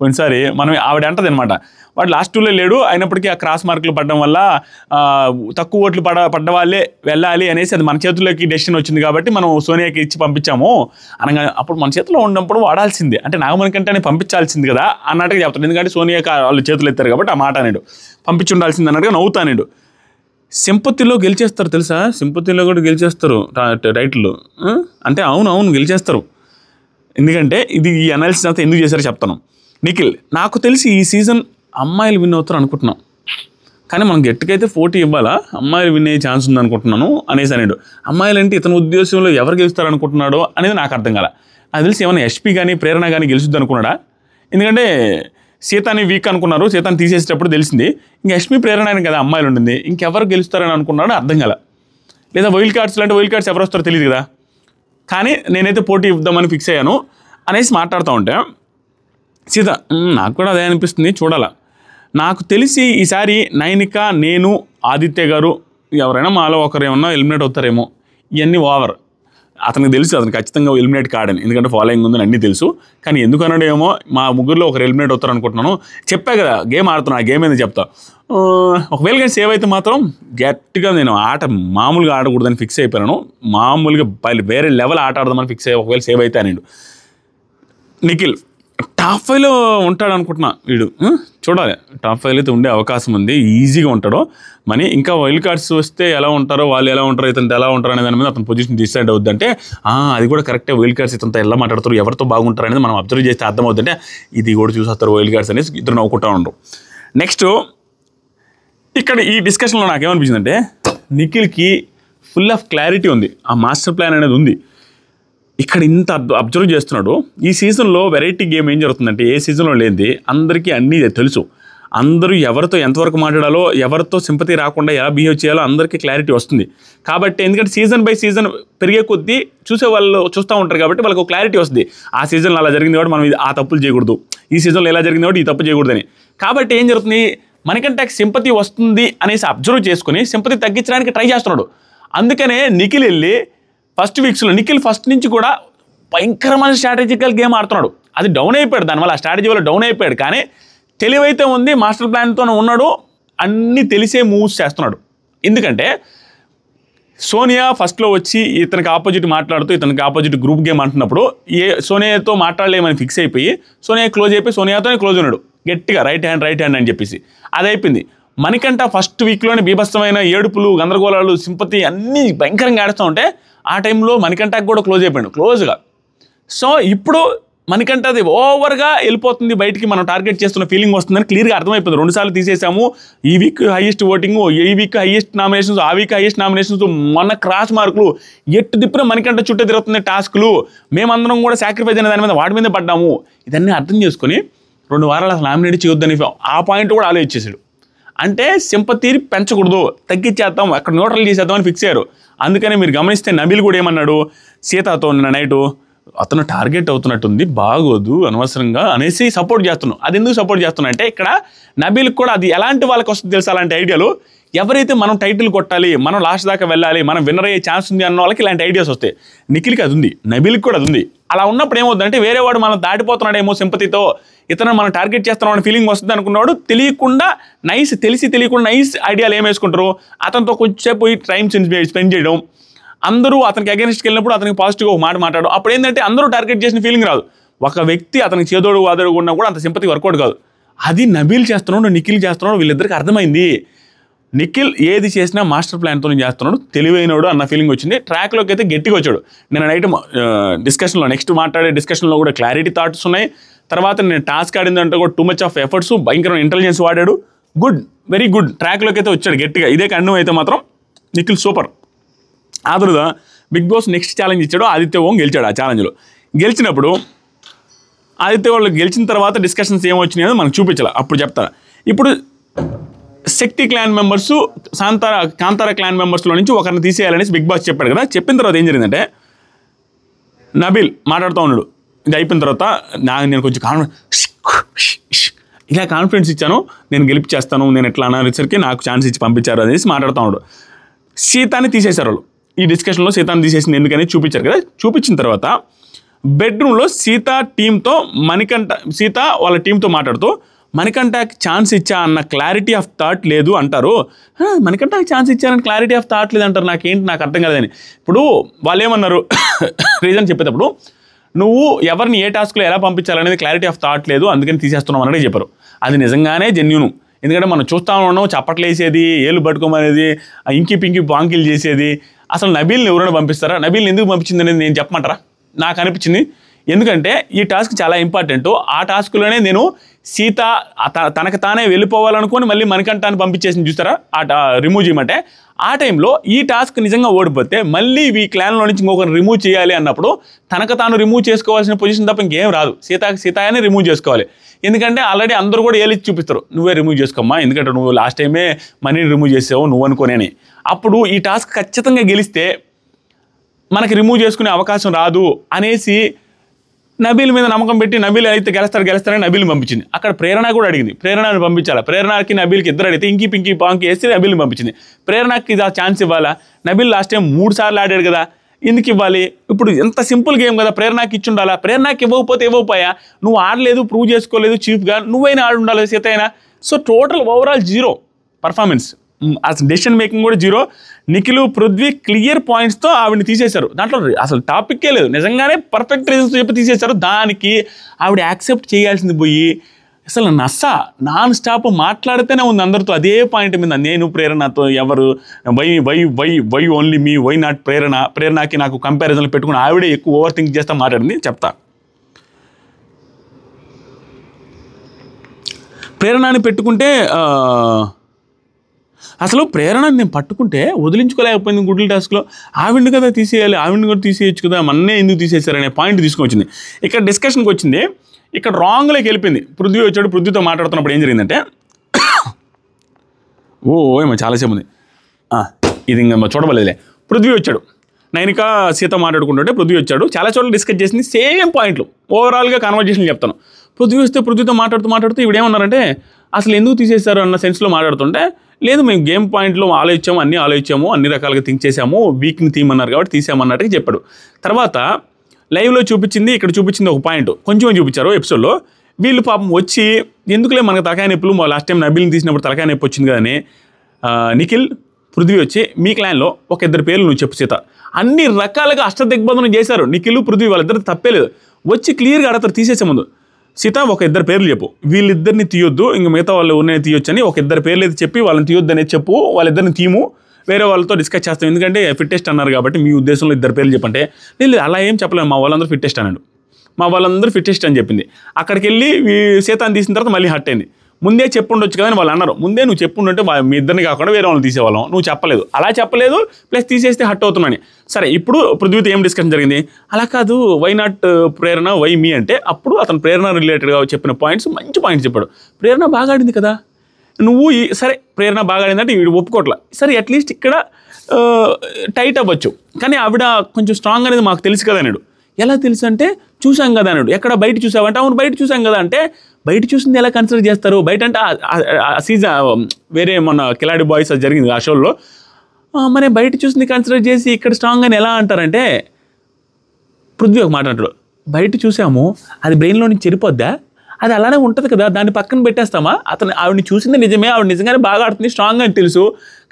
కొన్నిసారి మనం ఆవిడ అంటది అనమాట. వాడు లాస్ట్ 2లో లేడు, అయినప్పటికీ ఆ క్రాస్ మార్కులు పడడం వల్ల తక్కువ ఓట్లు పడ్డ వాళ్ళే వెళ్ళాలి అనేసి అది మన చేతుల్లోకి డెసిషన్ వచ్చింది కాబట్టి మనం సోనియాకి ఇచ్చి పంపించాము అనగా, అప్పుడు మన చేతిలో ఉన్నప్పుడు వాడాల్సిందే, అంటే నాగమణికంఠని పంపించాల్సింది కదా అన్నట్టుగా చెప్తాడు. ఎందుకంటే సోనియాకి వాళ్ళు చేతులు ఎత్తారు కాబట్టి ఆ మాట అనేడు, పంపించి ఉండాల్సింది అన్నట్టుగా నవ్వుతానేడు. సింపతిలో గెలిచేస్తారు తెలుసా, సింపతిలో కూడా గెలిచేస్తారు టైటిల్. అంటే అవును గెలిచేస్తారు. ఎందుకంటే ఈ అనాలిసిస్ అంతా ఎందుకు చేశారో చెప్తాను. నిఖిల్ నాకు తెలిసి ఈ సీజన్ అమ్మాయిలు విన్ అవుతారు అనుకుంటున్నాం, కానీ మనం గట్టికైతే 40 ఇవ్వాలా, అమ్మాయిలు విన్ అయ్యే ఛాన్స్ ఉంది అనుకుంటున్నాను అనేసి అనేడు. అమ్మాయిలు అంటే ఇతని ఉద్దేశంలో ఎవరు గెలుస్తారు అనుకుంటున్నాడో అనేది నాకు అర్థం కాల. నాకు తెలిసి ఏమైనా ఎస్పీ కానీ ప్రేరణ కానీ గెలుస్తుంది అనుకున్నాడా, ఎందుకంటే సీతాని వీక్ అనుకున్నారు, సీతాని తీసేసేటప్పుడు తెలిసింది. ఇంకా ఎస్పీ ప్రేరణ అని కదా అమ్మాయిలు ఉండింది, ఇంకెవరు గెలుస్తారని అనుకున్నాడో అర్థం కాల. లేదా వైల్డ్ కార్డ్స్ ఎవరు వస్తారో తెలియదు కదా, కానీ నేనైతే పోటీ ఇద్దామని ఫిక్స్ అయ్యాను అనేసి మాట్లాడుతూ ఉంటే సీత నాకు కూడా అదే అనిపిస్తుంది, చూడాలా. నాకు తెలిసి ఈసారి నైనిక, నేను, ఆదిత్య గారు ఎవరైనా మాలో ఒకరు ఏమన్నా ఎలిమినేట్ అవుతారేమో. ఇవన్నీ ఓవర్. అతనికి తెలుసు అతను ఖచ్చితంగా ఎలిమినేట్ కాడని, ఎందుకంటే ఫాలోయింగ్ ఉందని అన్నీ తెలుసు. కానీ ఎందుకు అన్నాడేమో మా ముగ్గురులో ఒకరు ఎలిమినేట్ అవుతారు అనుకుంటున్నాను. చెప్పా కదా గేమ్ ఆడుతున్నా, ఆ గేమ్ ఏందో చెప్తా. ఒకవేళ కానీ సేవ్ అయితే మాత్రం గట్టిగా నేను ఆట మామూలుగా ఆడకూడదని ఫిక్స్ అయిపోయాను. మామూలుగా వేరే లెవెల్ ఆట ఆడదామని ఫిక్స్ అయ్యి ఒకవేళ సేవ్ అయితే నేను నిఖిల్ టాప్ 5లో ఉంటాడు అనుకుంటున్నా. వీడు చూడాలి, టాప్ 5 అయితే ఉండే అవకాశం ఉంది, ఈజీగా ఉంటాడు. మనీ ఇంకా వైల్డ్ కార్డ్స్ వస్తే ఎలా ఉంటారో, వాళ్ళు ఎలా ఉంటారో, ఇతను ఎలా ఉంటారో అనే దాని మీద అతని పొజిషన్ డిసైడ్ అవుద్దంటే అది కూడా కరెక్టే. వైల్డ్ కార్డ్స్ ఇతనితో ఎలా మాట్లాడతారు, ఎవరితో బాగుంటారు అనేది మనం అబ్జర్వ్ చేస్తే అర్థమవుతుందంటే ఇది కూడా చూసేస్తారు వైల్డ్ కార్డ్స్ అనేసి ఇద్దరు నవ్వుకుంటూ ఉండరు. నెక్స్ట్ ఇక్కడ ఈ డిస్కషన్లో నాకేమనిపించిందంటే నిఖిల్కి ఫుల్ ఆఫ్ క్లారిటీ ఉంది, ఆ మాస్టర్ ప్లాన్ అనేది ఉంది. ఇక్కడ ఇంత అబ్జర్వ్ చేస్తున్నాడు. ఈ సీజన్లో వెరైటీ గేమ్ ఏం జరుగుతుందంటే ఏ సీజన్లో లేనిది అందరికీ అన్నీ తెలుసు. అందరూ ఎవరితో ఎంతవరకు మాట్లాడాలో, ఎవరితో సింపతి రాకుండా ఎలా బిహేవ్ చేయాలో అందరికీ క్లారిటీ వస్తుంది. కాబట్టి ఎందుకంటే సీజన్ బై సీజన్ పెరిగే కొద్దీ చూసే వాళ్ళు చూస్తూ ఉంటారు కాబట్టి వాళ్ళకు క్లారిటీ వస్తుంది. ఆ సీజన్లో అలా జరిగింది కాబట్టి మనం ఆ తప్పులు చేయకూడదు, ఈ సీజన్లో ఎలా జరిగింది కాబట్టి ఈ తప్పు చేయకూడదని. కాబట్టి ఏం జరుగుతుంది, మనకంటే సింపతి వస్తుంది అనేసి అబ్జర్వ్ చేసుకుని సింపతి తగ్గించడానికి ట్రై చేస్తున్నాడు. అందుకనే నిఖిల్ వెళ్ళి ఫస్ట్ వీక్స్లో నిఖిల్ ఫస్ట్ నుంచి కూడా భయంకరమైన స్ట్రాటజికల్ గేమ్ ఆడుతున్నాడు. అది డౌన్ అయిపోయాడు, దానివల్ల ఆ స్ట్రాటజీ వల్ల డౌన్ అయిపోయాడు. కానీ తెలివైతే ఉంది, మాస్టర్ ప్లాన్తో ఉన్నాడు, అన్నీ తెలిసే మూవ్స్ చేస్తున్నాడు. ఎందుకంటే సోనియా ఫస్ట్లో వచ్చి ఇతనికి ఆపోజిట్ మాట్లాడుతూ ఇతనికి ఆపోజిట్ గ్రూప్ గేమ్ అంటున్నప్పుడు సోనియాతో మాట్లాడలేమని ఫిక్స్ అయిపోయి సోనియా క్లోజ్ అయిపోయి సోనియాతోనే క్లోజ్ ఉన్నాడు గట్టిగా, రైట్ హ్యాండ్ అని చెప్పేసి. అది అయిపోయింది. మణికంఠ ఫస్ట్ వీక్లోనే బీభత్సమైన ఏడుపులు, గందరగోళాలు, సింపతి అన్నీ భయంకరంగా ఆడుతూ ఉంటే ఆ టైంలో మణికంఠకి కూడా క్లోజ్ అయిపోయాడు క్లోజ్గా. సో ఇప్పుడు మణికంఠ అది ఓవర్గా వెళ్ళిపోతుంది బయటికి, మనం టార్గెట్ చేస్తున్న ఫీలింగ్ వస్తుందని క్లియర్గా అర్థమైపోయింది. 2 సార్లు తీసేసాము, ఈ వీక్ హైయెస్ట్ ఓటింగ్, ఈ వీక్ హైయెస్ట్ నామినేషన్స్, ఆ వీక్ హైయెస్ట్ నామినేషన్స్, మొన్న క్రాస్ మార్కులు, ఎట్టు దిప్పున మణికంఠ చుట్టూ తిరుగుతుంది టాస్కులు, మేమందరం కూడా సాక్రిఫైస్ అయిన దాని మీద వాటి మీద పడ్డాము. ఇదన్నీ అర్థం చేసుకొని 2 వారాలు అసలు నామినేట్ చేయొద్దని ఆ పాయింట్ కూడా ఆలోచించేసాడు. అంటే సింపతి పెంచకూడదు, తగ్గించేద్దాం, అక్కడ న్యూట్రల్ చేసేద్దాం అని ఫిక్స్ అయ్యారు. అందుకని మీరు గమనిస్తే నబీల్ కూడా ఏమన్నాడు, సీతతో నిన్న నైటు అతను టార్గెట్ అవుతున్నట్టుంది, బాగోదు అనవసరంగా అనేసి సపోర్ట్ చేస్తున్నాను. అది ఎందుకు సపోర్ట్ చేస్తున్నా అంటే ఇక్కడ నబీల్కి కూడా అది ఎలాంటి వాళ్ళకి వస్తుంది తెలుసు, అలాంటి ఐడియాలు. ఎవరైతే మనం టైటిల్ కొట్టాలి, మనం లాస్ట్ దాకా వెళ్ళాలి, మనం విన్నర్ అయ్యే ఛాన్స్ ఉంది అన్న వాళ్ళకి ఇలాంటి ఐడియాస్ వస్తాయి. నిఖిల్కి అది ఉంది, నబీల్కి కూడా అది ఉంది. అలా ఉన్నప్పుడు ఏమవుతుందంటే వేరే వాడు మనం దాటిపోతున్నాడేమో సింపతితో, ఇతను మనం టార్గెట్ చేస్తున్నాం అనే ఫీలింగ్ వస్తుంది అనుకున్నాడు. తెలియకుండా తెలియకుండా నైస్ ఐడియాలు ఏం వేసుకుంటారు, అతనితో కొంచెంసేపు టైం స్పెండ్ చేయడం, అందరూ అతనికి అగెనిస్ట్కి వెళ్ళినప్పుడు అతనికి పాజిటివ్గా ఒక మాట మాట్లాడడం. అప్పుడు ఏంటంటే అందరూ టార్గెట్ చేసిన ఫీలింగ్ రాదు. ఒక వ్యక్తి అతనికి చేదోడు వాదోడు ఉన్నా కూడా అంత సింపతి వర్కౌట్ కాదు. అది నబీల్ చేస్తున్నాడు, నిఖిల్ చేస్తున్నాడు, వీళ్ళిద్దరికి అర్థమైంది. నిఖిల్ ఏది చేసినా మాస్టర్ ప్లాన్తో చేస్తున్నాడు, తెలివైనడు అన్న ఫీలింగ్ వచ్చింది. ట్రాక్లోకి అయితే గట్టిగా వచ్చాడు. నేను నైట్ డిస్కషన్లో నెక్స్ట్ మాట్లాడే డిస్కషన్లో కూడా క్లారిటీ థాట్స్ ఉన్నాయి. తర్వాత నేను టాస్క్ ఆడిందంటే కూడా టూ మచ్ ఆఫ్ ఎఫర్ట్స్, భయంకరమైన ఇంటెలిజెన్స్ వాడాడు. Good, very good. ట్రాక్లోకి అయితే వచ్చాడు గట్టిగా. ఇదే కంటిన్యూ అయితే మాత్రం నిఖిల్ సూపర్. ఆ తర్వాత బిగ్ బాస్ నెక్స్ట్ ఛాలెంజ్ ఇచ్చాడు, ఆదిత్య ఓం గెలిచాడు. ఆ ఛాలెంజ్లో గెలిచినప్పుడు ఆదిత్య వాళ్ళు గెలిచిన తర్వాత డిస్కషన్స్ ఏమొచ్చినాయో మనకు చూపించాలి, అప్పుడు చెప్తారా. ఇప్పుడు శక్తి క్లాన్ మెంబర్స్, కాంతార క్లాన్ మెంబర్స్లో నుంచి ఒకరిని తీసేయాలనేసి బిగ్ బాస్ చెప్పాడు కదా. చెప్పిన తర్వాత ఏం జరిగిందంటే నబీల్ మాట్లాడుతూ ఉన్నాడు. ఇది అయిపోయిన తర్వాత నేను కొంచెం ఇలా కాన్ఫిడెన్స్ ఇచ్చాను, నేను గెలిపించేస్తాను, నేను ఎట్లా అనేసరికి నాకు ఛాన్స్ ఇచ్చి పంపించారు అనేసి మాట్లాడుతూ ఉన్నాడు. సీతాని తీసేశారు వాళ్ళు. ఈ డిస్కషన్లో సీతాని తీసేసింది ఎందుకని చూపించారు కదా. చూపించిన తర్వాత బెడ్రూమ్లో సీత వాళ్ళ టీంతో మాట్లాడుతూ మణికంఠకి ఛాన్స్ ఇచ్చా అన్న క్లారిటీ ఆఫ్ థాట్ లేదు అంటారు. మణికంఠకి ఛాన్స్ ఇచ్చారని క్లారిటీ ఆఫ్ థాట్ లేదు అంటారు, నాకు అర్థం కాదని. ఇప్పుడు వాళ్ళు ఏమన్నారు రీజన్ చెప్పేటప్పుడు, నువ్వు ఎవరిని ఏ టాస్క్లో ఎలా పంపించాలనేది క్లారిటీ ఆఫ్ థాట్ లేదు, అందుకని తీసేస్తున్నాం అన్నది చెప్పారు. అది నిజంగానే జెన్యూను. ఎందుకంటే మనం చూస్తూ ఉన్నాం, చప్పట్లేసేది, ఏళ్ళు పట్టుకోమనేది, ఇంకి పింకి బాంకిలు చేసేది. అసలు నబీల్ని ఎవరైనా పంపిస్తారా? నబీల్ని ఎందుకు పంపించింది అనేది నేను చెప్పమంటారా? నాకు అనిపించింది. ఎందుకంటే ఈ టాస్క్ చాలా ఇంపార్టెంట్. ఆ టాస్క్లోనే నేను సీత తనకు తానే వెళ్ళిపోవాలనుకొని మళ్ళీ మణికంఠాన్ని పంపించేసి చూస్తారా రిమూవ్ చేయమంటే. ఆ టైంలో ఈ టాస్క్ నిజంగా ఓడిపోతే మళ్ళీ ఈ క్లాన్లో నుంచి ఇంకొకరిని రిమూవ్ చేయాలి అన్నప్పుడు తనకు తాను రిమూవ్ చేసుకోవాల్సిన పొజిషన్ తప్ప ఇంకేం రాదు. సీతాయని రిమూవ్ చేసుకోవాలి. ఎందుకంటే ఆల్రెడీ అందరూ కూడా ఏలిచ్చి చూపిస్తారు, నువ్వే రిమూవ్ చేసుకోమ్మా, ఎందుకంటే నువ్వు లాస్ట్ టైమే మనీని రిమూవ్ చేసావు నువ్వు అనుకోనే. అప్పుడు ఈ టాస్క్ ఖచ్చితంగా గెలిస్తే మనకి రిమూవ్ చేసుకునే అవకాశం రాదు అనేసి నబీల్ మీద నమ్మకం పెట్టి నబీల్ అయితే గెలుస్తారని నబీల్ని పంపించింది. అక్కడ ప్రేరణ కూడా అడిగింది, ప్రేరణని పంపించాలా. ప్రేరణకి నబీల్కి ఇద్దరు అడిగితే ఇంకి పింకి పాంకి వేస్తే నబీల్ని పంపించింది. ప్రేరణకి ఇది ఛాన్స్ ఇవ్వాలా. నబీల్ లాస్ట్ టైం 3 సార్లు ఆడాడు కదా, ఎందుకు ఇవ్వాలి? ఇప్పుడు ఎంత సింపుల్ గేమ్ కదా, ప్రేరణకి ఇచ్చి ఉండాలా? ప్రేరణకి ఇవ్వకపోతే ఇవ్వకపోయా, నువ్వు ఆడలేదు, ప్రూవ్ చేసుకోలేదు చీఫ్గా, నువ్వైనా ఆడి ఉండాలి సీత అయినా. So total overall zero performance, అసలు డెసిషన్ మేకింగ్ కూడా జీరో. నిఖిల్, పృథ్వీ క్లియర్ పాయింట్స్తో ఆవిడని తీసేశారు, దాంట్లో అసలు టాపిక్కే లేదు, నిజంగానే పర్ఫెక్ట్ రీజన్స్ చెప్పి తీసేశారు. దానికి ఆవిడ యాక్సెప్ట్ చేయాల్సింది పోయి అసలు నాన్ స్టాప్ మాట్లాడితేనే ఉంది అందరితో అదే పాయింట్ మీద. నేను ప్రేరణతో ఎవరు, why only me, why not ప్రేరణకి నాకు కంపారిజన్లు పెట్టుకుని ఆవిడే ఎక్కువ ఓవర్ థింక్ చేస్తా మాట్లాడింది. చెప్తా, ప్రేరణని పెట్టుకుంటే అసలు ప్రేరణని నేను పట్టుకుంటే వదిలించుకోలేకపోయింది గుడ్ల టాస్క్లో. ఆవిడ్ని కదా తీసేయాలి, ఆవిడ్ని కూడా తీసేయచ్చు కదా, మన్నే ఎందుకు తీసేశారనే పాయింట్ తీసుకొచ్చింది. ఇక్కడ డిస్కషన్కి వచ్చింది, ఇక్కడ రాంగ్లోకి వెళ్ళిపోయింది. పృథ్వీ వచ్చాడు, పృథ్వీతో మాట్లాడుతున్నప్పుడు ఏం జరిగిందంటే ఏమో చాలాసేపు ఉంది, ఇది ఇంకా చూడబలేదులే. పృథ్వీ వచ్చాడు, నైనిక సీత మాట్లాడుకుంటుంటే పృథ్వీ వచ్చాడు, చాలా చోట్ల డిస్కస్ చేసింది సేమ్ పాయింట్లు, ఓవరాల్గా కన్వర్జేషన్ చెప్తాను. పృథ్వీ వస్తే పృథ్వీతో మాట్లాడుతూ ఇవిడేమన్నారంటే అసలు ఎందుకు తీసేశారు అన్న సెన్స్లో మాట్లాడుతుంటే, లేదు మేము గేమ్ పాయింట్లో ఆలోచించాము, అన్ని రకాలుగా థింక్ చేసాము, వీక్ని తీయమన్నారు కాబట్టి తీసామన్నట్టుగా చెప్పాడు. తర్వాత లైవ్లో చూపించింది, ఇక్కడ చూపించింది ఒక పాయింట్ కొంచెం చూపించారు ఎపిసోడ్లో. వీళ్ళు పాపం వచ్చి ఎందుకులే మనకు తలకాయ నొప్పులు, లాస్ట్ టైం నబిల్ని తీసినప్పుడు తలకాయ నొప్పి వచ్చింది కదని నిఖిల్, పృథ్వీ వచ్చి మీ క్లాన్లో ఒక ఇద్దరు పేర్లు నువ్వు చెప్పు సీత, అన్ని రకాలుగా అష్టదిగ్బంధనం చేశారు. నిఖిల్, పృథ్వీ వాళ్ళిద్దరు తప్పేలేదు, వచ్చి క్లియర్గా అడతారు తీసేసే ముందు, సీత ఒక ఇద్దరు పేర్లు చెప్పు, వీళ్ళిద్దరిని తీయొద్దు, ఇంక మిగతా వాళ్ళు ఉన్నాయి తీయొచ్చు అని ఒక ఇద్దరు పేర్లు అయితే చెప్పి వాళ్ళని తీయొద్దు అనేది చెప్పు, వాళ్ళిద్దరిని తీము, వేరే వాళ్ళతో డిస్కస్ చేస్తాం, ఎందుకంటే ఫిట్టెస్ట్ అన్నారు కాబట్టి మీ ఉద్దేశంలో ఇద్దరు పేర్లు చెప్పంటే, లేదు అలా ఏం చెప్పలేదు, మా వాళ్ళందరూ ఫిట్టెస్ట్ అన్నాడు, మా వాళ్ళందరూ ఫిట్టెస్ట్ అని చెప్పింది. అక్కడికి వెళ్ళి సీతాన్ని తీసిన తర్వాత మళ్ళీ హట్ అయింది. ముందే చెప్పుండొచ్చు కదా అని వాళ్ళు అన్నారు, ముందే నువ్వు చెప్పుంటే మీ ఇద్దరిని కాకుండా వేరే వాళ్ళని తీసేవాళ్ళం, నువ్వు చెప్పలేదు, అలా చెప్పలేదు, ప్లస్ తీసేస్తే హట్ అవుతున్నాను. సరే, ఇప్పుడు పృథ్వీతో ఏం డిస్కషన్ జరిగింది, అలా కాదు why not Prerana why me అంటే, అప్పుడు అతను ప్రేరణ రిలేటెడ్గా చెప్పిన పాయింట్స్ మంచి పాయింట్స్ చెప్పాడు. ప్రేరణ బాగా ఆడింది కదా, నువ్వు సరే ప్రేరణ బాగా ఆడిందంటే వీడు ఒప్పుకోవట్లా, సరే అట్లీస్ట్ ఇక్కడ టైట్ అవ్వచ్చు, కానీ ఆవిడ కొంచెం స్ట్రాంగ్ అనేది మాకు తెలుసు కదా అన్నాడు. ఎలా తెలుసు అంటే చూసాం కదా అన్నాడు. ఎక్కడ బయట చూసావంటే, అవును బయట చూసాం కదా అంటే, బయట చూసింది ఎలా కన్సిడర్ చేస్తారు, బయట అంటే సీజన్ వేరే మొన్న కిలాడి బాయ్స్ అది జరిగింది ఆ షోలో, మరి బయట చూసింది కన్సిడర్ చేసి ఇక్కడ స్ట్రాంగ్ అని ఎలా అంటారంటే, పృథ్వీ ఒక మాట అంటాడు, బయట చూసాము అది బ్రెయిన్లో నుంచి చెరిపోద్దా, అది అలానే ఉంటుంది కదా, దాన్ని పక్కన పెట్టేస్తామా, ఆవిడని చూసింది నిజమే, ఆవిడ నిజంగానే బాగా ఆడుతుంది, స్ట్రాంగ్ అని తెలుసు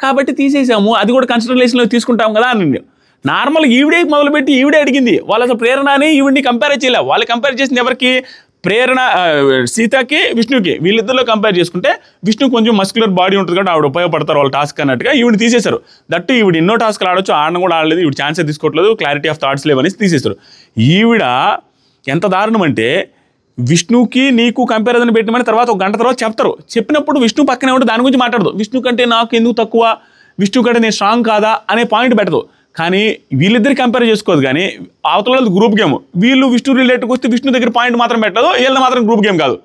కాబట్టి తీసేసాము, అది కూడా కన్సిడరేషన్లో తీసుకుంటాం కదా అని. నార్మల్ ఈవిడే మొదలుపెట్టి ఈవిడే అడిగింది, వాళ్ళు అసలు ప్రేరణ అని ఈవిడిని కంపేర్ చేయలే, వాళ్ళు కంపేర్ చేసింది ఎవరికి, ప్రేరణ సీతకి విష్ణుకి, వీళ్ళిద్దరిలో కంపేర్ చేసుకుంటే విష్ణు కొంచెం మస్కులర్ బాడీ ఉంటుంది కాబట్టి ఆవిడ ఉపయోగపడతారు వాళ్ళ టాస్క్ అన్నట్టుగా ఈవిడ తీసేశారు. దట్టు ఈవిడ ఎన్నో టాస్క్లు ఆడొచ్చు, ఆడడం కూడా ఆడలేదు, ఈవిడ ఛాన్సే తీసుకోవట్లేదు, క్లారిటీ ఆఫ్ థాట్స్ లేవనేసి తీసేశారు. ఈవిడ ఎంత దారుణం అంటే, విష్ణుకి నీకు కంపారిజన్ పెట్టమని తర్వాత ఒక గంట తర్వాత చెప్తారు, చెప్పినప్పుడు విష్ణు పక్కనే ఉంటే దాని గురించి మాట్లాడదు, విష్ణు కంటే నాకు ఎందుకు తక్కువ, విష్ణు కంటే నేను స్ట్రాంగ్ కాదా అనే పాయింట్ పెట్టదు. కానీ వీళ్ళిద్దరికి కంపేర్ చేసుకోదు, కానీ అవతల గ్రూప్ గేమ్, వీళ్ళు విష్ణు రిలేటెడ్కి వస్తే విష్ణు దగ్గర పాయింట్ మాత్రం పెట్టదు, వీళ్ళని మాత్రం గ్రూప్ గేమ్ కాదు.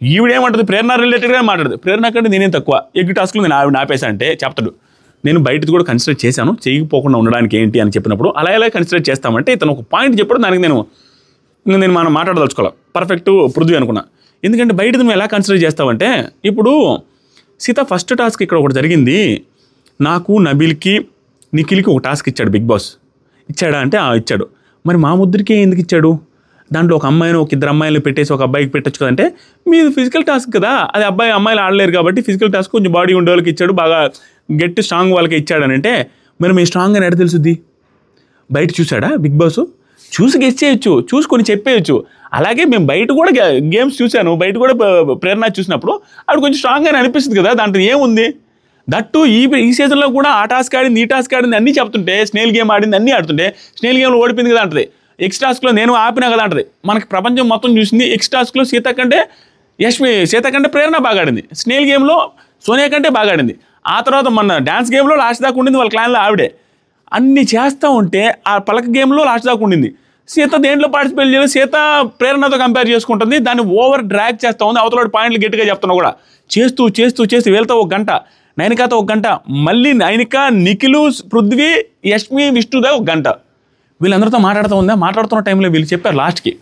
ఈవిడేమంటుంది, ప్రేరణ రిలేటెడ్గా మాట్లాడదు, ప్రేరణ కంటే నేనేం తక్కువ, ఎగ్ టాస్క్లో నేను ఆవిడ ఆపేసా అంటే చెప్తాడు, నేను బయటది కూడా కన్సిడర్ చేశాను, చేయకపోకుండా ఉండడానికి ఏంటి అని చెప్పినప్పుడు అలా ఎలా కన్సిడర్ చేస్తామంటే ఇతను ఒక పాయింట్ చెప్పడం, దానికి నేను మనం మాట్లాడదలుచుకోవాలి. పర్ఫెక్ట్ పృథ్వీ అనుకున్నా, ఎందుకంటే బయటది నువ్వు ఎలా కన్సిడర్ చేస్తావంటే, ఇప్పుడు సీత ఫస్ట్ టాస్క్ ఇక్కడ ఒకటి జరిగింది, నాకు నబిల్కి నిఖిల్కి ఒక టాస్క్ ఇచ్చాడు బిగ్ బాస్, ఇచ్చాడా అంటే ఇచ్చాడు, మరి మా ముద్దురికే ఎందుకు ఇచ్చాడు, దాంట్లో ఒక అమ్మాయిని ఒక ఇద్దరు అమ్మాయిలు పెట్టేసి ఒక అబ్బాయికి పెట్టచ్చు కదంటే, మీది ఫిజికల్ టాస్క్ కదా, అది అమ్మాయిలు ఆడలేరు కాబట్టి ఫిజికల్ టాస్క్ కొంచెం బాడీ ఉండే వాళ్ళకి ఇచ్చాడు, బాగా గట్టి స్ట్రాంగ్ వాళ్ళకి ఇచ్చాడని అంటే, మరి మీ స్ట్రాంగ్ అని ఎడ తెలుసుద్ది, బయట చూసాడా బిగ్ బాస్, చూసి గెస్ చేయొచ్చు, చూసుకొని చెప్పేయచ్చు. అలాగే మేము బయట కూడా గేమ్స్ చూశాను, బయట కూడా ప్రేరణ చూసినప్పుడు ఆవిడ కొంచెం స్ట్రాంగ్ అని అనిపిస్తుంది కదా, దాంట్లో ఏముంది, దట్టు ఈ సీజన్లో కూడా ఆ టాస్క్ ఆడింది ఈ టాస్క్ ఆడింది అన్నీ చెప్తుంటే, స్నేల్ గేమ్ ఆడింది అన్నీ ఆడుతుంటే, స్నేల్ గేమ్లో ఓడిపోయింది కదా అంటది, ఎక్స్ టాస్క్లో నేను ఆపినా కదా అంటది. మనకి ప్రపంచం మొత్తం చూసింది, ఎక్స్ టాస్క్లో సీత కంటే ప్రేరణ బాగా ఆడింది, స్నేల్ గేమ్లో సోనియా కంటే బాగా ఆడింది, ఆ తర్వాత మన డ్యాన్స్ గేమ్లో లాస్ట్ దాకా ఉండింది వాళ్ళ క్లాన్లో ఆవిడే. అన్నీ చేస్తూ ఉంటే ఆ పలక గేమ్లో లాస్ట్ దాకా ఉండింది, సీత దేంట్లో పార్టిసిపేట్ చేయలేదు, సీత ప్రేరణతో కంపేర్ చేసుకుంటుంది, దాన్ని ఓవర్ డ్రాగ్ చేస్తూ ఉంది, అవతల పాయింట్లు గట్టిగా చెప్తున్నా కూడా చేస్తూ వెళ్తా ఒక గంట, నైనికాతో ఒక గంట, మళ్ళీ నైనిక, నిఖిల్, పృథ్వీ, యష్మి, విష్ణుదా ఒక గంట, వీళ్ళందరితో మాట్లాడుతున్న టైంలో వీళ్ళు చెప్పారు లాస్ట్కి,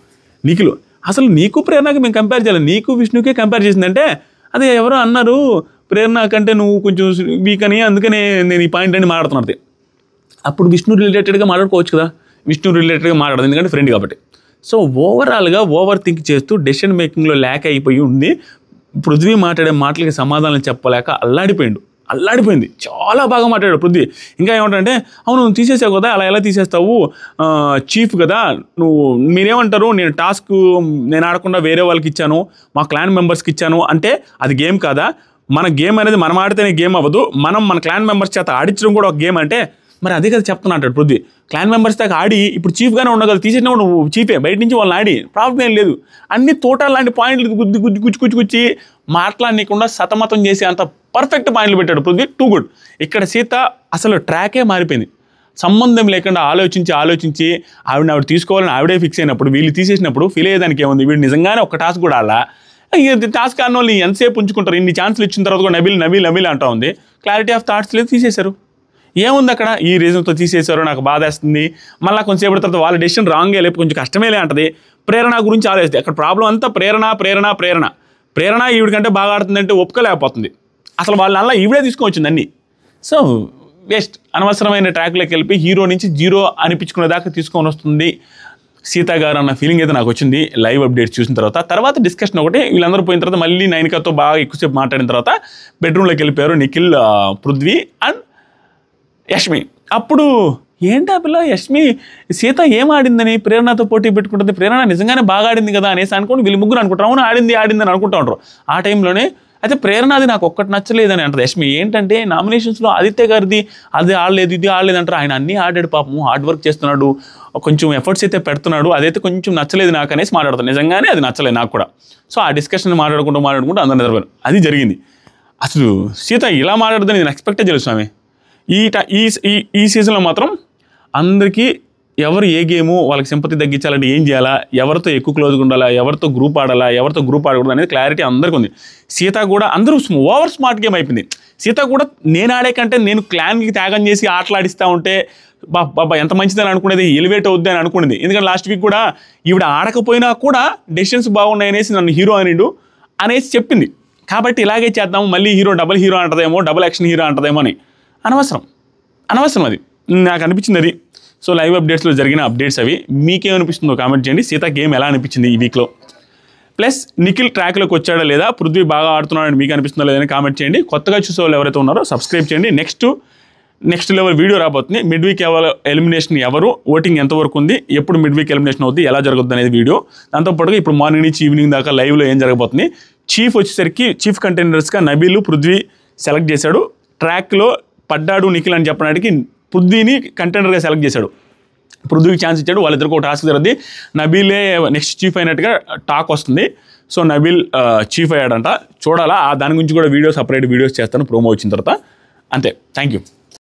నిఖిల్ అసలు నీకు ప్రేరణకి మేము కంపేర్ చేయాలి, నీకు విష్ణుకే కంపేర్ చేసిందంటే, అదే ఎవరో అన్నారు ప్రేరణ కంటే నువ్వు కొంచెం వీక్ అని, అందుకనే నేను ఈ పాయింట్ అని మాట్లాడుతున్నది. అప్పుడు విష్ణు రిలేటెడ్గా మాట్లాడుకోవచ్చు కదా, విష్ణు రిలేటెడ్గా మాట్లాడదు ఎందుకంటే ఫ్రెండ్ కాబట్టి. సో ఓవరాల్గా ఓవర్ థింక్ చేస్తూ డెసిషన్ మేకింగ్లో ల్యాక్ అయిపోయి ఉంది. పృథ్వీ మాట్లాడే మాటలకి సమాధానం చెప్పలేక అల్లాడిపోయింది. చాలా బాగా మాట్లాడాడు పృథ్వీ. ఇంకా ఏమంటారంటే, అవును నువ్వు తీసేసావు కదా, అలా ఎలా తీసేస్తావు, చీఫ్ కదా నువ్వు, మీరేమంటారు, నేను ఆడకుండా వేరే వాళ్ళకి ఇచ్చాను, మా క్లాన్ మెంబర్స్కి ఇచ్చాను అంటే అది గేమ్ కాదా, మన గేమ్ అనేది మనం ఆడితేనే గేమ్ అవ్వదు, మన క్లాన్ మెంబర్స్ చేత ఆడించడం కూడా ఒక గేమ్ అంటే, మరి అదే కదా చెప్తున్నా అంటాడు పృథ్వీ. క్లాన్ మెంబర్స్ దాకా ఆడి ఇప్పుడు చీఫ్గానే ఉండగలదు, తీసేసినా నువ్వు చీఫే, బయట నుంచి వాళ్ళని ఆడి ప్రాబ్లం ఏం లేదు. అన్ని తోటలు లాంటి పాయింట్లు గుచ్చి మాట్లాడనీయకుండా సతమతం చేసి అంత పర్ఫెక్ట్ పాయింట్లు పెట్టాడు పృథ్వీ. Too good. ఇక్కడ సీత అసలు ట్రాకే మారిపోయింది. సంబంధం లేకుండా ఆలోచించి ఆవిడ తీసుకోవాలని ఆవిడే ఫిక్స్ అయినప్పుడు, వీళ్ళు తీసేసినప్పుడు ఫీల్ అయ్యేదానికి ఏముంది, వీడు నిజంగానే ఒక టాస్క్ కూడా అలా టాస్క్ ఆడిన వాళ్ళు ఎంతసేపు ఉంచుకుంటారు, ఇన్ని ఛాన్సులు ఇచ్చిన తర్వాత కూడా నబీల్ అంటూ ఉంది. క్లారిటీ ఆఫ్ థాట్స్ లేదు, తీసేశారు. ఏముంది అక్కడ, ఈ రీజన్తో తీసేశారు, నాకు బాధేస్తుంది. మళ్ళీ కొంచెంసేపటి తర్వాత వాళ్ళ డెసిషన్ రాంగే లేపు, కొంచెం కష్టమేలే అంటది. ప్రేరణ గురించి ఆలోచిస్తే అక్కడ ప్రాబ్లం అంతా ప్రేరణ ఈవిడికంటే బాగా ఆడుతుందంటే ఒప్పుకోలేకపోతుంది. అసలు వాళ్ళ ఈవిడే తీసుకొని వచ్చింది అన్నీ. సో వేస్ట్, అనవసరమైన ట్రాక్లోకి వెళ్ళి హీరో నుంచి జీరో అనిపించుకునే దాకా తీసుకొని వస్తుంది సీతా గారు అన్న ఫీలింగ్ అయితే నాకు వచ్చింది లైవ్ అప్డేట్స్ చూసిన తర్వాత డిస్కషన్ ఒకటి. వీళ్ళందరూ పోయిన తర్వాత మళ్ళీ నైనికాతో బాగా ఎక్కువసేపు మాట్లాడిన తర్వాత బెడ్రూమ్లోకి వెళ్ళిపోయారు నిఖిల్, పృథ్వీ అండ్ యష్మి. అప్పుడు ఏంటి ఆ పిల్ల యష్మి సీత ఏం ఆడిందని ప్రేరణతో పోటీ పెట్టుకుంటుంది, ప్రేరణ నిజంగానే బాగా ఆడింది కదా అనేసి అనుకోండి వీళ్ళు ముగ్గురు అనుకుంటారు, అవును ఆడింది అని అనుకుంటూ ఉంటారు. ఆ టైంలోనే అయితే ప్రేరణ అది నాకు ఒక్కటి నచ్చలేదని అంటారు యష్మి. ఏంటంటే నామినేషన్స్లో ఆదిత్య గారిది అది ఆడలేదు ఇది ఆడలేదు అంటారు. ఆయన అన్నీ ఆడాడు పాపము, హార్డ్ వర్క్ చేస్తున్నాడు, కొంచెం ఎఫర్ట్స్ అయితే పెడుతున్నాడు, అదైతే కొంచెం నచ్చలేదు నాకు అనేసి మాట్లాడతాను. నిజంగానే అది నచ్చలేదు నాకు కూడా. సో ఆ డిస్కషన్ మాట్లాడుకుంటూ అందరూ నిద్రపోయారు. అది జరిగింది. అసలు సీత ఇలా మాట్లాడదని నేను ఎక్స్పెక్టే తెలుసు స్వామి. ఈ సీజన్లో మాత్రం అందరికీ ఎవరు ఏ గేము వాళ్ళకి సింపతి తగ్గించాలంటే ఏం చేయాలా, ఎవరితో ఎక్కువ క్లోజ్గా ఉండాలా, ఎవరితో గ్రూప్ ఆడాలా, ఎవరితో గ్రూప్ ఆడకూడదు అనేది క్లారిటీ అందరికీ ఉంది. సీత కూడా అందరూ ఓవర్ స్మార్ట్ గేమ్ అయిపోయింది. సీత కూడా నేను ఆడే కంటే నేను క్లాన్కి త్యాగం చేసి ఆటలాడిస్తూ ఉంటే బాబా ఎంత మంచిదని అనుకునేది, ఎలివేట్ అవుద్ది అని అనుకునేది. ఎందుకంటే లాస్ట్ వీక్ కూడా ఈవిడ ఆడకపోయినా కూడా డెసిషన్స్ బాగున్నాయనేసి నన్ను హీరో అనేసి చెప్పింది. కాబట్టి ఇలాగే చేద్దాము, మళ్ళీ డబుల్ హీరో అంటదేమో, డబుల్ యాక్షన్ హీరో అంటదేమో అని. అనవసరం అది నాకు అనిపించింది అది. సో లైవ్ అప్డేట్స్లో జరిగిన అప్డేట్స్ అవి. మీకేమనిపిస్తుందో కామెంట్ చేయండి. సీత గేమ్ ఎలా అనిపించింది ఈ వీక్లో. ప్లస్ నిఖిల్ ట్రాక్లోకి వచ్చాడా లేదా, పృథ్వీ బాగా ఆడుతున్నాడని మీకు అనిపిస్తుందో లేదని కామెంట్ చేయండి. కొత్తగా చూసే వాళ్ళు ఎవరైతే ఉన్నారో సబ్స్క్రైబ్ చేయండి. నెక్స్ట్ లెవెల్ వీడియో రాబోతుంది. మిడ్ వీక్ ఎలిమినేషన్ ఎవరు, ఓటింగ్ ఎంతవరకు ఉంది, ఎప్పుడు మిడ్ వీక్ ఎలిమినేషన్ అవుతుంది, ఎలా జరుగుతుంది అనేది వీడియో. దాంతోపాటుగా ఇప్పుడు మార్నింగ్ నుంచి ఈవినింగ్ దాకా లైవ్లో ఏం జరగబోతుంది. చీఫ్ వచ్చేసరికి చీఫ్ కంటెండర్స్గా నబీల్, పృథ్వీ సెలెక్ట్ చేశాడు. ట్రాక్లో పడ్డాడు నిఖిల్ అని చెప్పడానికి పృథ్వీని కంటెండర్గా సెలెక్ట్ చేశాడు. పృథ్వీకి ఛాన్స్ ఇచ్చాడు. వాళ్ళిద్దరికి ఒక టాస్క్ జరుగుతుంది. నబీలే నెక్స్ట్ చీఫ్ అయినట్టుగా టాక్ వస్తుంది. సో నబీల్ చీఫ్ అయ్యాడంట. చూడాలా, దాని గురించి కూడా సపరేట్ వీడియోస్ చేస్తాను ప్రోమో వచ్చిన తర్వాత. అంతే, థ్యాంక్ యూ.